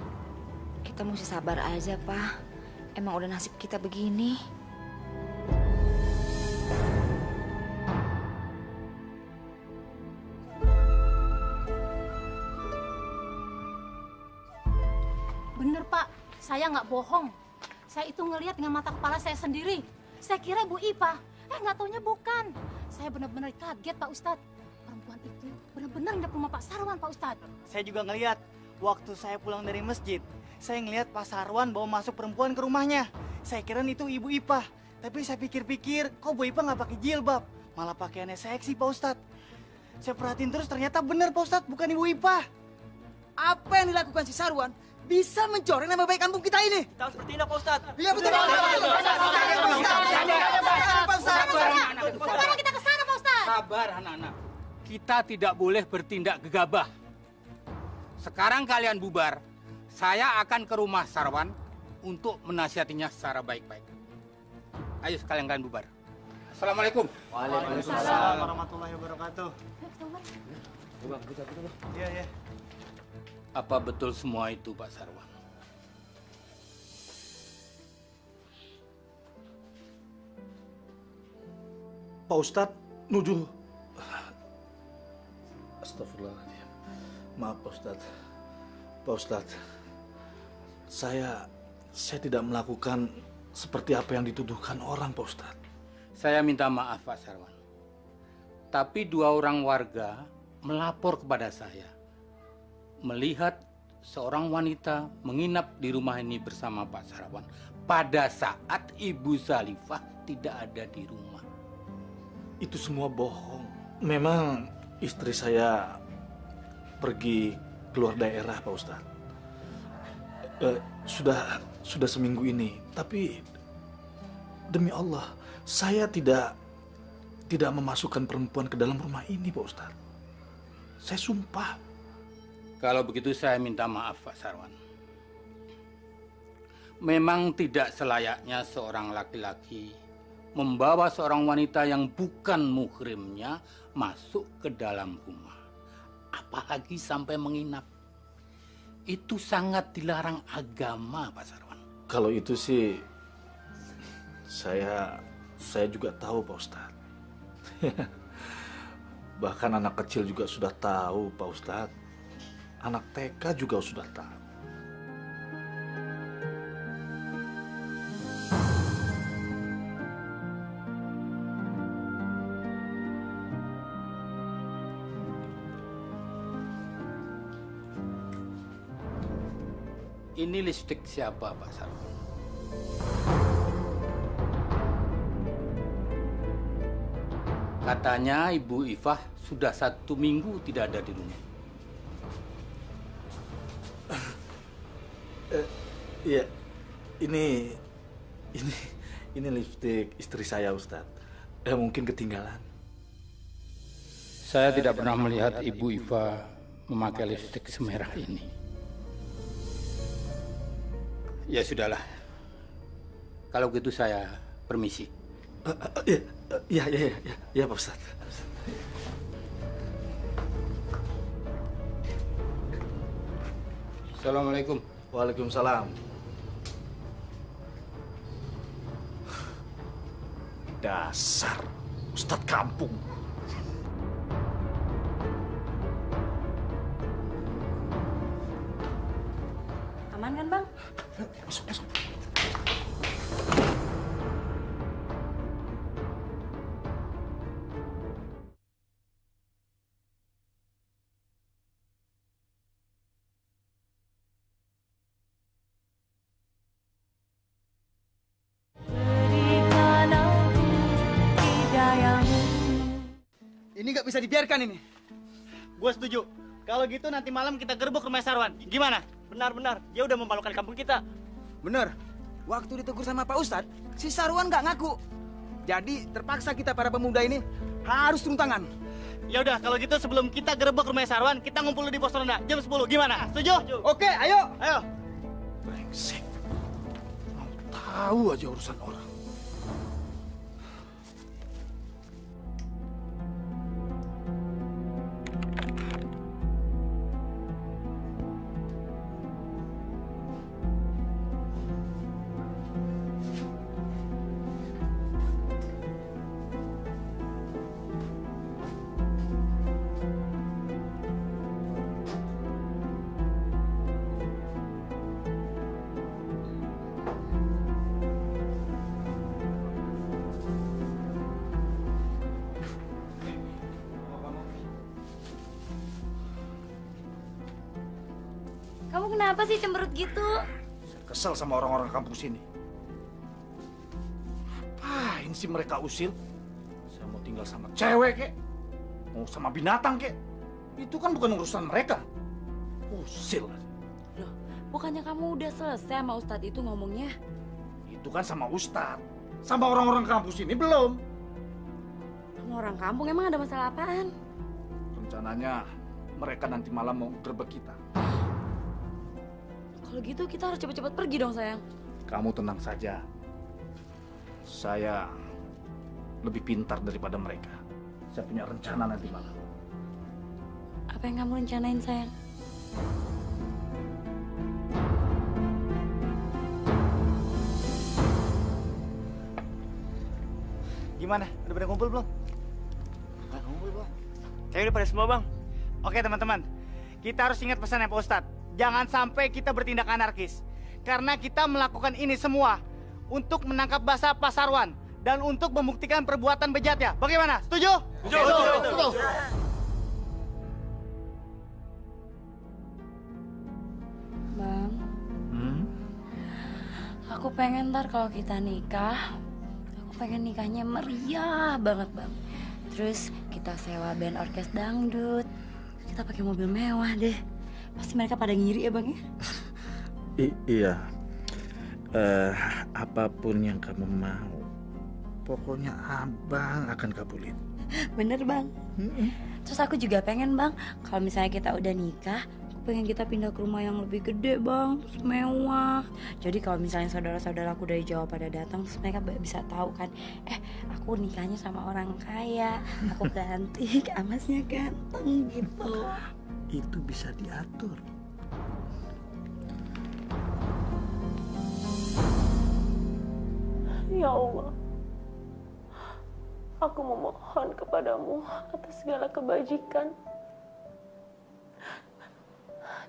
kita mesti sabar aja, Pak. Emang udah nasib kita begini. Bener Pak, saya nggak bohong. Saya itu ngelihat dengan mata kepala saya sendiri. Saya kira Bu Ipa, nggak taunya bukan. Saya benar-benar kaget Pak Ustadz. Perempuan itu benar-benar nginep rumah Pak Sarwan Pak Ustadz. Saya juga ngelihat waktu saya pulang dari masjid. Saya ngelihat Pak Sarwan bawa masuk perempuan ke rumahnya. Saya kira itu Ibu Ipa. Tapi saya pikir-pikir, kok Bu Ipa nggak pakai jilbab? Malah pakaiannya seksi Pak Ustadz. Saya perhatiin terus ternyata benar Pak Ustadz, bukan Ibu Ipa. Apa yang dilakukan si Sarwan bisa mencoreng nama baik kampung kita ini. Kita harus bertindak Pak Ustadz. Iya betul Pak Ustadz. Sekarang kita ke sana Pak Ustadz. Sabar anak-anak. Kita tidak boleh bertindak gegabah. Sekarang kalian bubar. Saya akan ke rumah Sarwan untuk menasihatinya secara baik-baik. Ayo sekalian kalian bubar. Assalamualaikum. Waalaikumsalam warahmatullahi wabarakatuh. Iya, iya. Apa betul semua itu, Pak Sarwan? Pak Ustadz nuduh. Astagfirullahaladzim. Maaf Pak Ustadz. Pak Ustadz, saya tidak melakukan seperti apa yang dituduhkan orang, Pak Ustadz. Saya minta maaf, Pak Sarwan. Tapi 2 orang warga melapor kepada saya. Melihat seorang wanita menginap di rumah ini bersama Pak Sarwan pada saat Ibu Salifah tidak ada di rumah. Itu semua bohong. Memang istri saya pergi keluar daerah, Pak Ustadz. Sudah seminggu ini, tapi demi Allah, saya tidak memasukkan perempuan ke dalam rumah ini, Pak Ustadz. Saya sumpah. Kalau begitu saya minta maaf, Pak Sarwan. Memang tidak selayaknya seorang laki-laki membawa seorang wanita yang bukan muhrimnya masuk ke dalam rumah. Apalagi sampai menginap. Itu sangat dilarang agama, Pak Sarwan. Kalau itu sih, saya juga tahu, Pak Ustadz. Bahkan anak kecil juga sudah tahu, Pak Ustadz. Anak TK juga sudah tahu. Ini lipstik siapa, Pak Sarwan? Katanya Ibu Ifah sudah 1 minggu tidak ada di rumah. Iya, ini lipstik istri saya, Ustadz. Mungkin ketinggalan. Saya tidak pernah melihat Ibu Iva memakai lipstik semerah ini. Ya sudahlah. Kalau gitu saya permisi. Ya, Pak Ustadz. Assalamualaikum. Waalaikumsalam. Dasar Ustadz kampung. Aman kan, Bang? Masuk. nggak bisa dibiarkan ini. Gue setuju. Kalau gitu nanti malam kita gerbek rumah Sarwan. Gimana? Benar-benar, dia udah memalukan kampung kita. Bener. Waktu ditegur sama Pak Ustadz, si Sarwan nggak ngaku. Jadi terpaksa kita para pemuda ini harus turun tangan. Ya udah, kalau gitu sebelum kita gerbek rumah Sarwan, kita ngumpul di pos ronda jam 10. Gimana? Setuju? Oke, ayo. Ayo. Brengsek. Mau tahu aja urusan orang. Kamu kenapa sih cemberut gitu? Saya kesel sama orang-orang kampung sini. Apain sih mereka usil? Saya mau tinggal sama cewek kek, mau sama binatang kek. Itu kan bukan urusan mereka. Usil. Loh, bukannya kamu udah selesai sama Ustadz itu ngomongnya? Itu kan sama Ustadz. Sama orang-orang kampung sini belum. Sama orang kampung emang ada masalah apaan? Rencananya mereka nanti malam mau gerbek kita. Kalau gitu kita harus cepet-cepet pergi dong sayang. Kamu tenang saja. Saya lebih pintar daripada mereka. Saya punya rencana nanti malam. Apa yang kamu rencanain sayang? Gimana? Udah pada ngumpul belum? Udah ngumpul, Bang. Kayaknya udah pada semua, Bang. Oke, teman-teman. Kita harus ingat pesannya Pak Ustadz. Jangan sampai kita bertindak anarkis. Karena kita melakukan ini semua untuk menangkap basah Pak Sarwan dan untuk membuktikan perbuatan bejatnya. Bagaimana? Setuju? Setuju. Bang, aku pengen ntar kalau kita nikah, aku pengen nikahnya meriah banget bang. Terus kita sewa band orkes dangdut, kita pakai mobil mewah deh. Pasti mereka pada ngiri ya bang ya? Iya. Apapun yang kamu mau, pokoknya abang akan kabulin. Bener bang. Terus aku juga pengen bang, kalau misalnya kita udah nikah, aku pengen kita pindah ke rumah yang lebih gede bang, terus mewah. Jadi kalau misalnya saudara-saudaraku dari Jawa pada datang, terus mereka bisa tahu kan, aku nikahnya sama orang kaya, aku cantik, amasnya ganteng gitu. Itu bisa diatur. Ya Allah, aku memohon kepadamu atas segala kebajikan.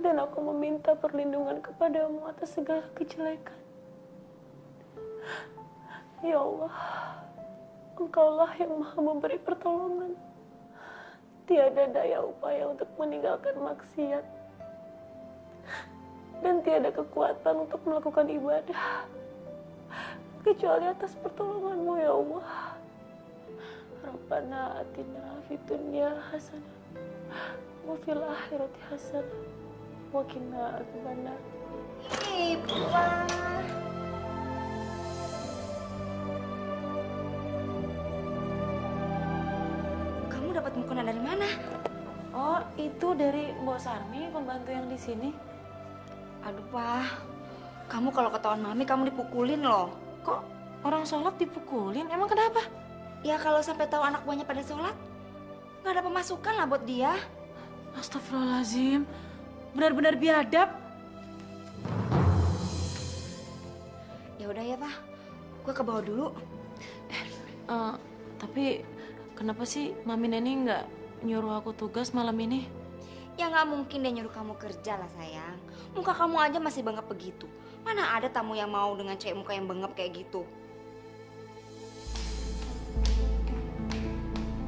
Dan aku meminta perlindungan kepadamu atas segala kejelekan. Ya Allah, Engkaulah yang maha memberi pertolongan. Tiada daya upaya untuk meninggalkan maksiat. Dan tiada kekuatan untuk melakukan ibadah. Kecuali atas pertolonganmu ya Allah. Rabbana atina fid dunya hasanah wa fil akhirati hasanah wa qina adzabannar. Kamu dapat mukena dari mana? Oh, itu dari Mbok Sarmi, pembantu yang di sini. Aduh, Pak. Kamu kalau ketahuan Mami, kamu dipukulin loh. Kok orang sholat dipukulin? Emang kenapa? Ya kalau sampai tahu anak buahnya pada sholat, nggak ada pemasukan lah buat dia. Astagfirullahaladzim. Benar-benar biadab. Ya udah ya, Pak. Gue ke bawah dulu. Tapi kenapa sih Mami Neni nggak nyuruh aku tugas malam ini? Ya nggak mungkin dia nyuruh kamu kerja lah sayang. Muka kamu aja masih bengap begitu. Mana ada tamu yang mau dengan cewek muka yang bengap kayak gitu.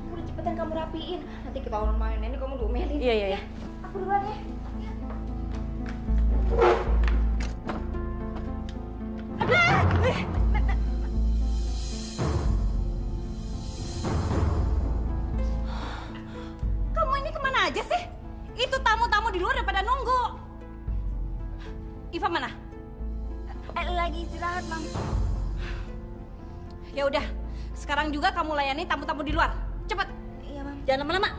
Udah cepetan kamu rapiin. Nanti ketahuan main ini kamu domelin. Iya. Aku duluan ya. Ya udah, sekarang juga kamu layani tamu-tamu di luar. Cepat. Iya, Mam. Jangan lama-lama.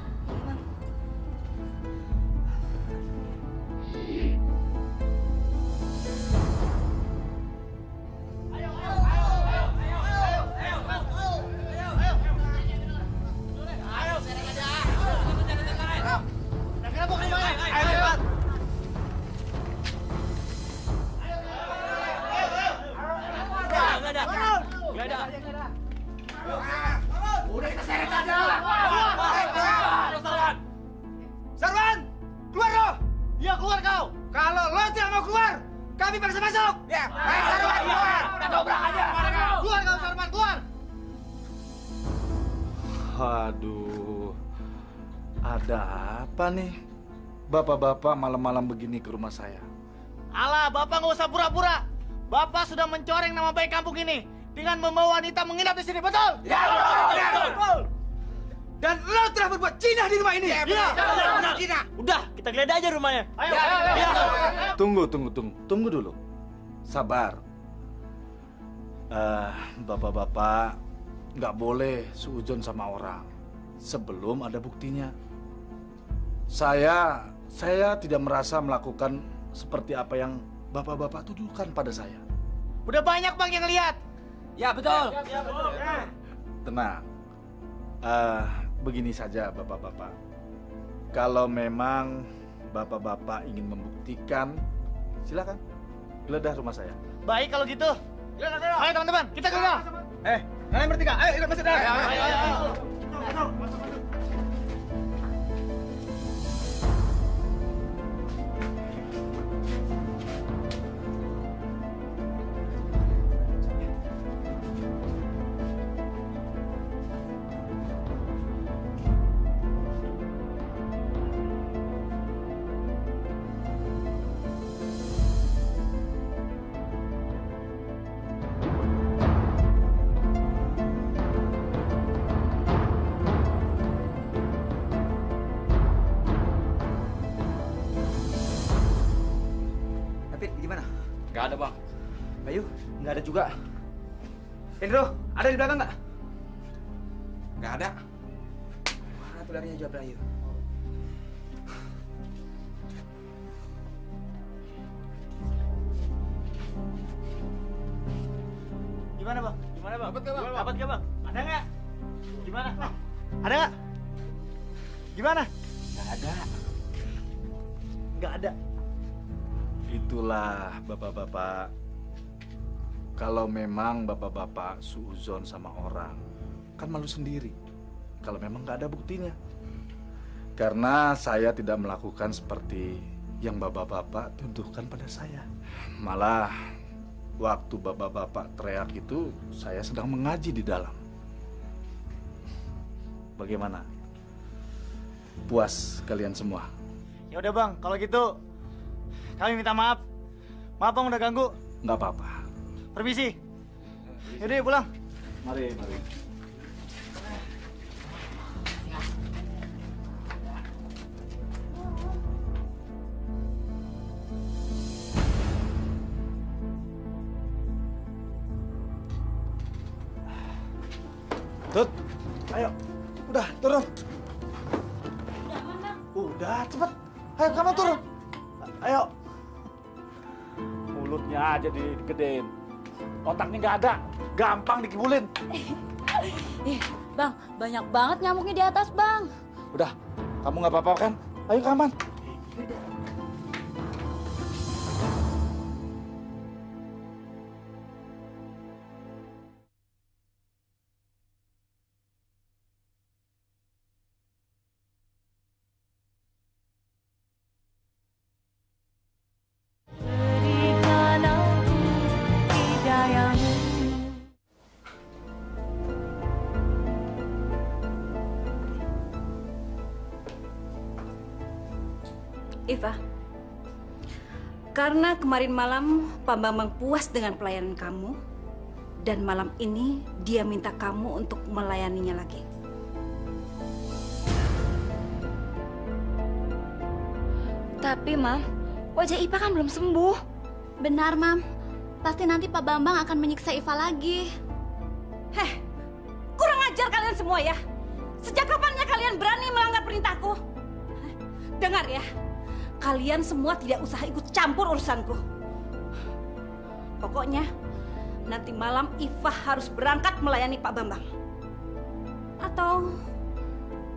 Udah kita seret aja. Sarwan, keluar lo. Iya, keluar kau. Kalau lo tidak mau keluar, kami paksa masuk. Ya. Ayo Sarwan, keluar. Kita dobrak aja. Keluar kau, Sarwan, keluar. Aduh, ada apa nih? Bapak-bapak malam-malam begini ke rumah saya. Alah, Bapak nggak usah pura-pura. Bapak sudah mencoreng nama baik kampung ini dengan membawa wanita menginap di sini, betul? Ya, betul. Dan lo telah berbuat Cina di rumah ini. Ya, benar. Cina. Udah, kita geledah aja rumahnya. Ayo. Tunggu dulu. Sabar. Bapak-bapak nggak boleh suujon sama orang sebelum ada buktinya. Saya tidak merasa melakukan seperti apa yang bapak-bapak tuduhkan pada saya. Udah banyak Bang yang lihat. Ya, betul. Tenang. Begini saja bapak-bapak. Kalau memang bapak-bapak ingin membuktikan, silakan geledah rumah saya. Baik kalau gitu. Ayo teman-teman, kita geledah. Kalian bertiga, ayo ikut masuk dalam. Ayo. Gimana? Nggak ada, Bang. Bayu, nggak ada juga. Indro, ada di belakang nggak? Nggak ada. Mana tuh larinya jawab Bayu? Gimana Bang? Dapat nggak, Bang? Ada nggak? Gimana? Ada nggak? Gimana? Nggak ada. Nggak ada. Itulah bapak-bapak. Kalau memang bapak-bapak suuzon sama orang, kan malu sendiri. Kalau memang nggak ada buktinya. Karena saya tidak melakukan seperti yang bapak-bapak tuduhkan pada saya. Malah waktu bapak-bapak teriak itu, saya sedang mengaji di dalam. Bagaimana? Puas kalian semua? Ya udah Bang, kalau gitu kami minta maaf. Maaf Bang udah ganggu. Nggak apa-apa. Permisi. Yaudah yuk pulang. Mari. Tut, ayo. Udah, turun. Udah, cepet. Ayo, kamu turun. Ayo. Mulutnya aja digedein. Otaknya nggak ada. Gampang dikibulin. Bang, banyak banget nyamuknya di atas, Bang. Udah, kamu nggak apa-apa kan? Ayo ke aman. Iva, karena kemarin malam Pak Bambang puas dengan pelayanan kamu, dan malam ini dia minta kamu untuk melayaninya lagi. Tapi, Mam, wajah Ipa kan belum sembuh. Benar, Mam. Pasti nanti Pak Bambang akan menyiksa Iva lagi. Heh, semua ya. Sejak kapannya kalian berani melanggar perintahku? Dengar ya, kalian semua tidak usah ikut campur urusanku. Pokoknya nanti malam Iva harus berangkat melayani Pak Bambang. Atau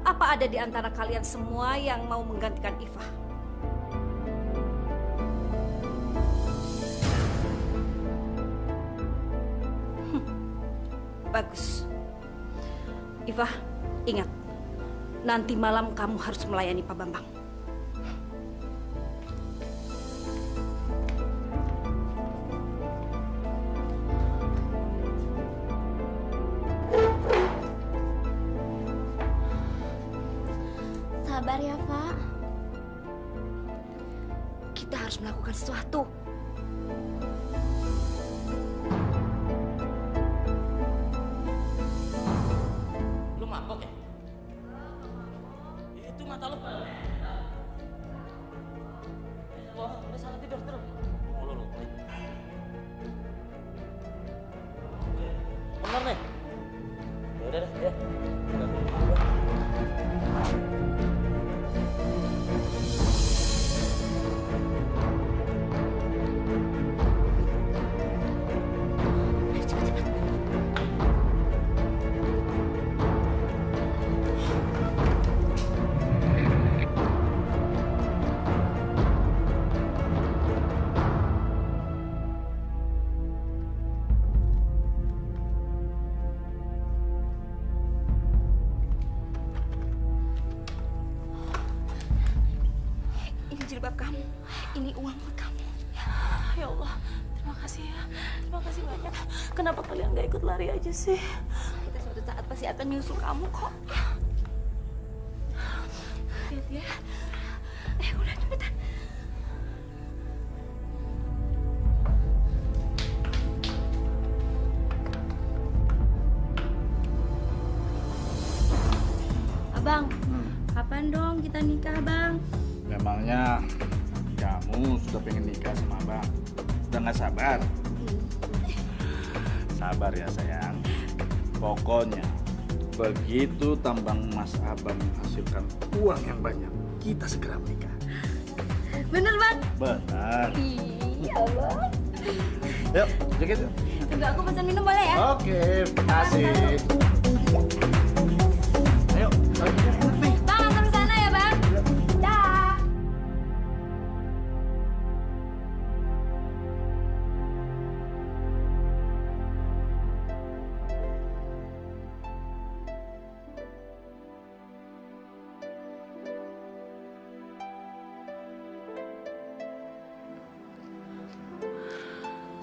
apa ada di antara kalian semua yang mau menggantikan Iva? Bagus. Iva, ingat, nanti malam kamu harus melayani Pak Bambang. Sabar ya, Pak. Kita harus melakukan sesuatu. Lu mabok ya? Itu mata lu. Wah, udah sana tidur. Lu. Bener nih. Ya udah deh, ya. Jilbab kamu, ini uang buat kamu. Ya Allah, terima kasih ya. Terima kasih banyak. Kenapa kalian gak ikut lari aja sih? Kita suatu saat pasti akan nyusul kamu kok. Lihat ya. Udah cepetan. Abang, kapan dong kita nikah, Bang? Memangnya kamu sudah pengen nikah sama abang? Udah nggak sabar? Sabar ya sayang. Pokoknya begitu tambang emas abang menghasilkan uang yang banyak, kita segera menikah. Bener, Bang? Benar. Iya, Bang. Yuk, dikit yuk. Tunggu aku pesan minum boleh ya? Oke, makasih. Ayo, Bang, antar ke sana ya, Bang? Dah.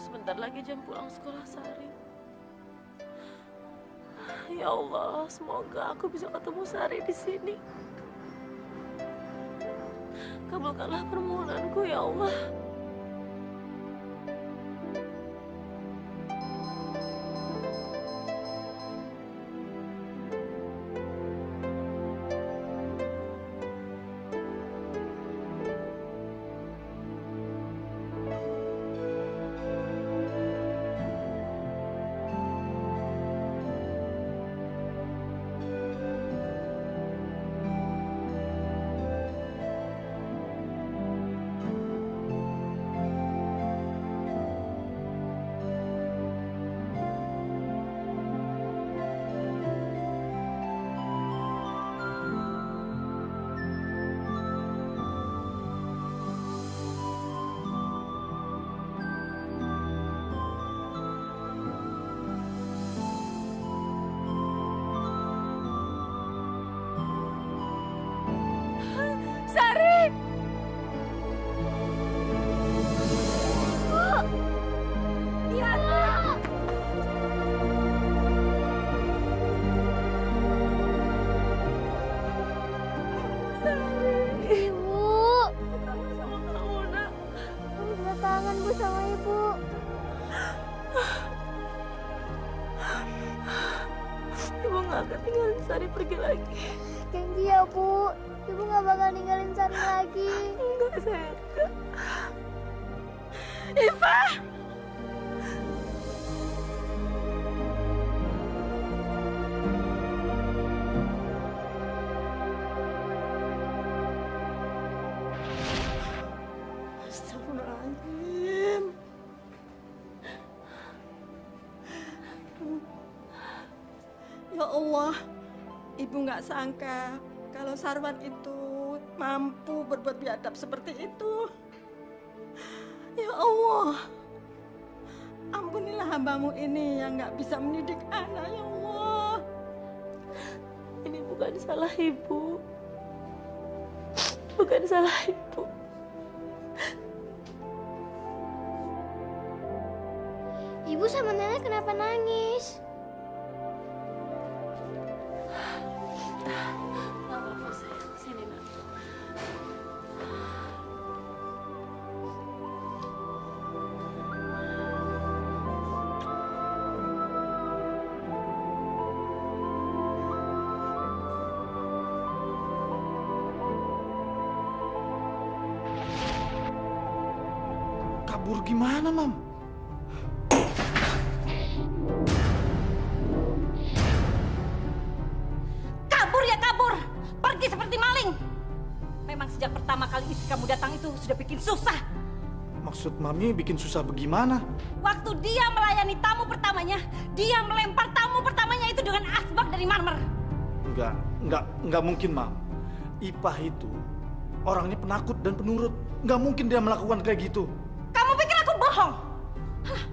Sebentar lagi jam pulang sekolah Sari. Ya Allah, semoga aku bisa ketemu Sari di sini. Kabulkanlah permohonanku ya Allah. Sari! Ya, Ibu. Aku kangen Bu sama Ibu. Ibu nggak akan tinggalin Sari pergi lagi. Janji ya Bu, Ibu nggak bakal ninggalin Sari lagi. Enggak sayang, enggak. Iva! Ya Allah, Ibu nggak sangka kalau Sarwan itu mampu berbuat biadab seperti itu. Ya Allah, ampunilah hambamu ini yang nggak bisa mendidik anak, ya Allah. Ini bukan salah Ibu. Bukan salah Ibu. Ibu sama nenek kenapa nangis? Gak apa-apa sayang, sini nak. Kabur gimana, Mam? Kabur ya kabur, pergi seperti maling. Memang sejak pertama kali istri kamu datang itu sudah bikin susah. Maksud Mami bikin susah bagaimana? Waktu dia melayani tamu pertamanya, dia melempar tamu pertamanya itu dengan asbak dari marmer. Enggak mungkin, Mam. Ipah itu orangnya penakut dan penurut. Enggak mungkin dia melakukan kayak gitu. Kamu pikir aku bohong? Hah,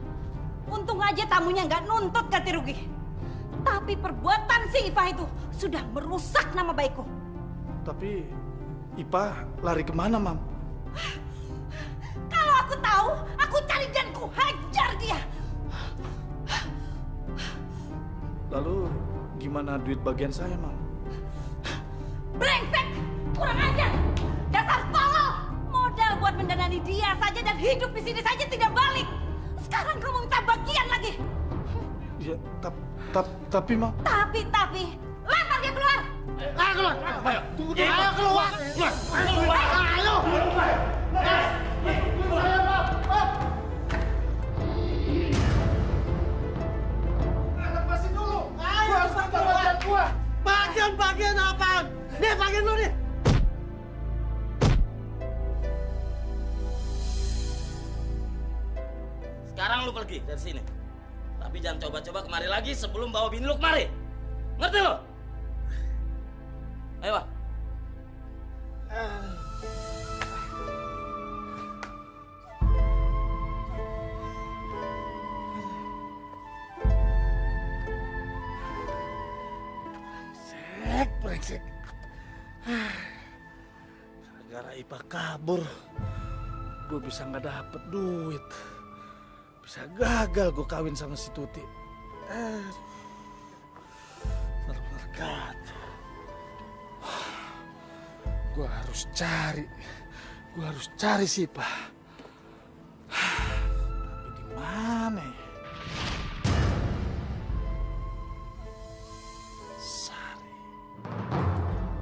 untung aja tamunya nggak nuntut ganti rugi. Tapi perbuatan si Ipah itu sudah merusak nama baikku. Tapi Ipah lari kemana, Mam? Kalau aku tahu, aku cari dan ku hajar dia. Lalu gimana duit bagian saya, Mam? Brengsek, kurang ajar. Dasar tolol. Modal buat mendanani dia saja dan hidup di sini saja tidak balik. Sekarang kamu minta bagian lagi. Ya, tapi, Mam. Tapi, lempar dia keluar. Ayo keluar. Ayo. Tunggu dulu. Ayo keluar. Keluar. Ayo. Lepasin dulu. Gua harus minta bagian gua. Bagian apaan? Nih, bagian lu nih. Sekarang lu pergi dari sini. Tapi jangan coba-coba kemari lagi sebelum bawa bini lu kemari. Ngerti lu? Ayo, Pak. Brengsek. Gara-gara Ipah kabur, gue bisa nggak dapet duit. Bisa gagal gue kawin sama si Tuti. Benar-benar kacau. Gue harus cari si Ipah. Tapi di mana ya?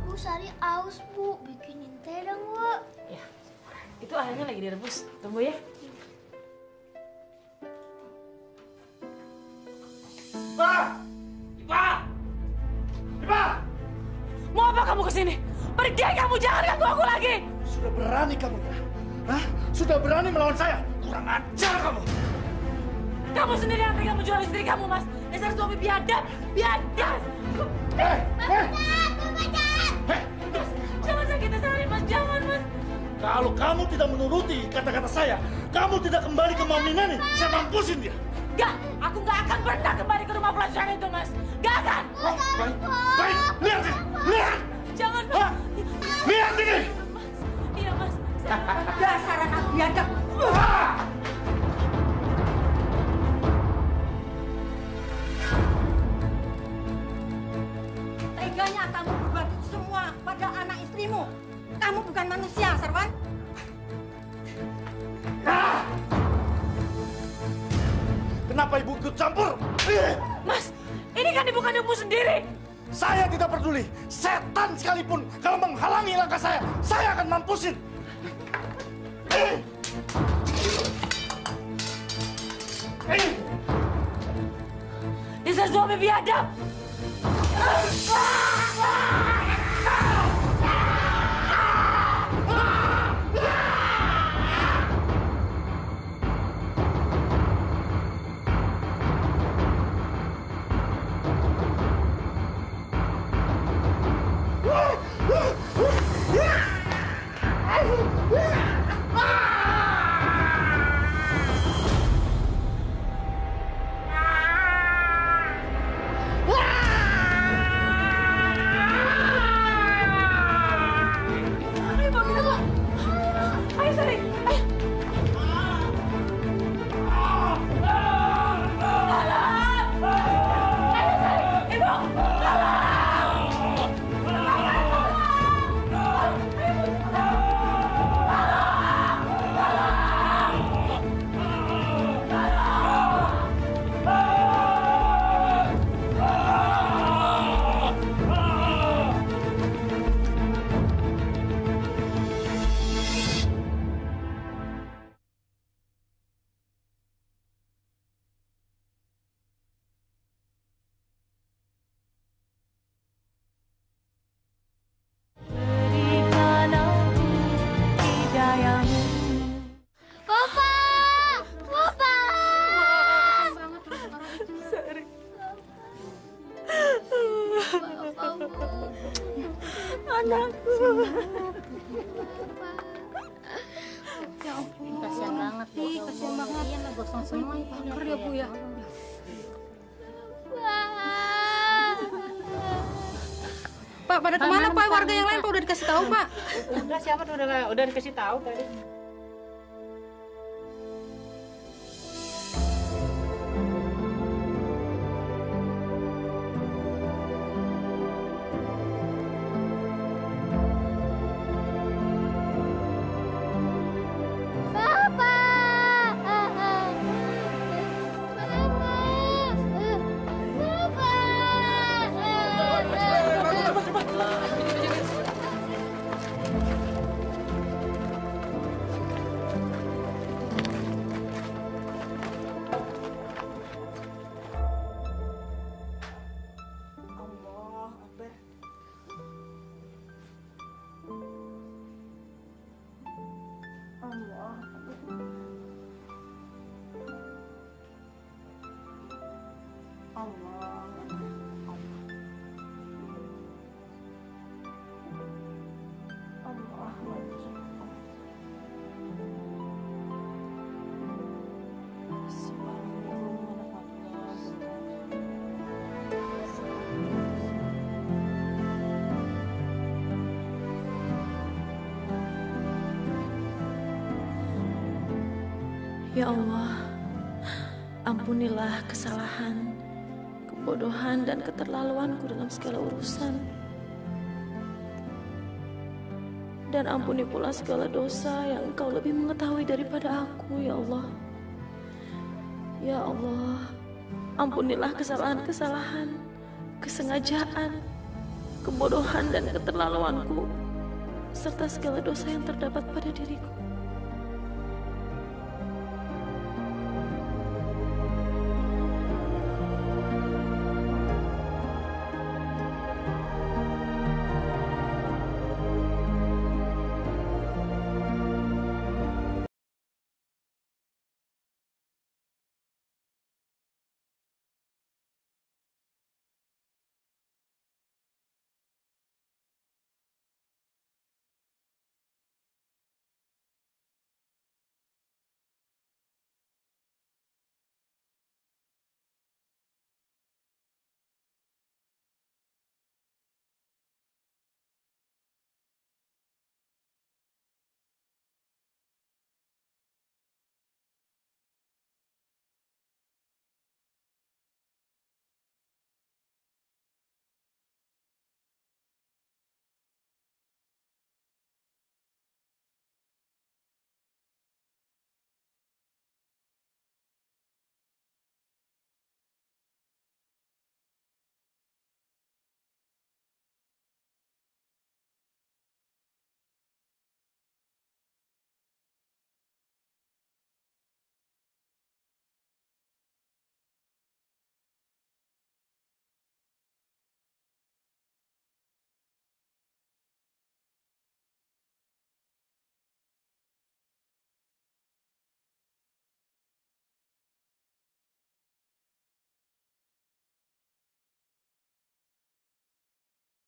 Bu, Sari aus, Bu. Bikinin teh dong, Bu. Ya, itu airnya lagi direbus. Tunggu ya. Ipah! Mau apa kamu kesini? Pergi kamu, jangan ganggu aku lagi. Sudah berani kamu ya? Hah? Sudah berani melawan saya? Kurang ajar kamu. Kamu sendiri yang tega menjual istri kamu, Mas. Dasar suami biadab. Biadab. Mas, jangan sakiti Sari, Mas. Jangan, Mas. Kalau kamu tidak menuruti kata-kata saya, kamu tidak kembali ke Mami Neni, saya mampusin dia. Gak, aku gak akan pernah kembali ke rumah pelajaran itu, Mas. Gak akan. Baik, lihat sih, lihat. Jangan, Mas. Lihat ini. Iya, Mas. Dasar anak biadab. Teganya kamu berbuat itu semua pada anak istrimu. Kamu bukan manusia, Sarwan. Kenapa ibu ikut campur? Mas, ini kan ibu kandungmu sendiri. Saya tidak peduli. Setan sekalipun kalau menghalangi langkah saya akan mampusin. Dasar suami biadab. Anakku. Ya ampun, kasihan banget Bu. Kasihan banget. Iya, gosong semua ya Pak. Ya Bu ya. Pak, pada kemana Pak? Warga yang lain Pak udah dikasih tahu Pak? Udah, siapa tuh udah dikasih tahu tadi. Ya Allah, ampunilah kesalahan, kebodohan, dan keterlaluanku dalam segala urusan. Dan ampuni pula segala dosa yang Engkau lebih mengetahui daripada aku, ya Allah. Ya Allah, ampunilah kesalahan-kesalahan, kesengajaan, kebodohan, dan keterlaluanku, serta segala dosa yang terdapat pada diriku.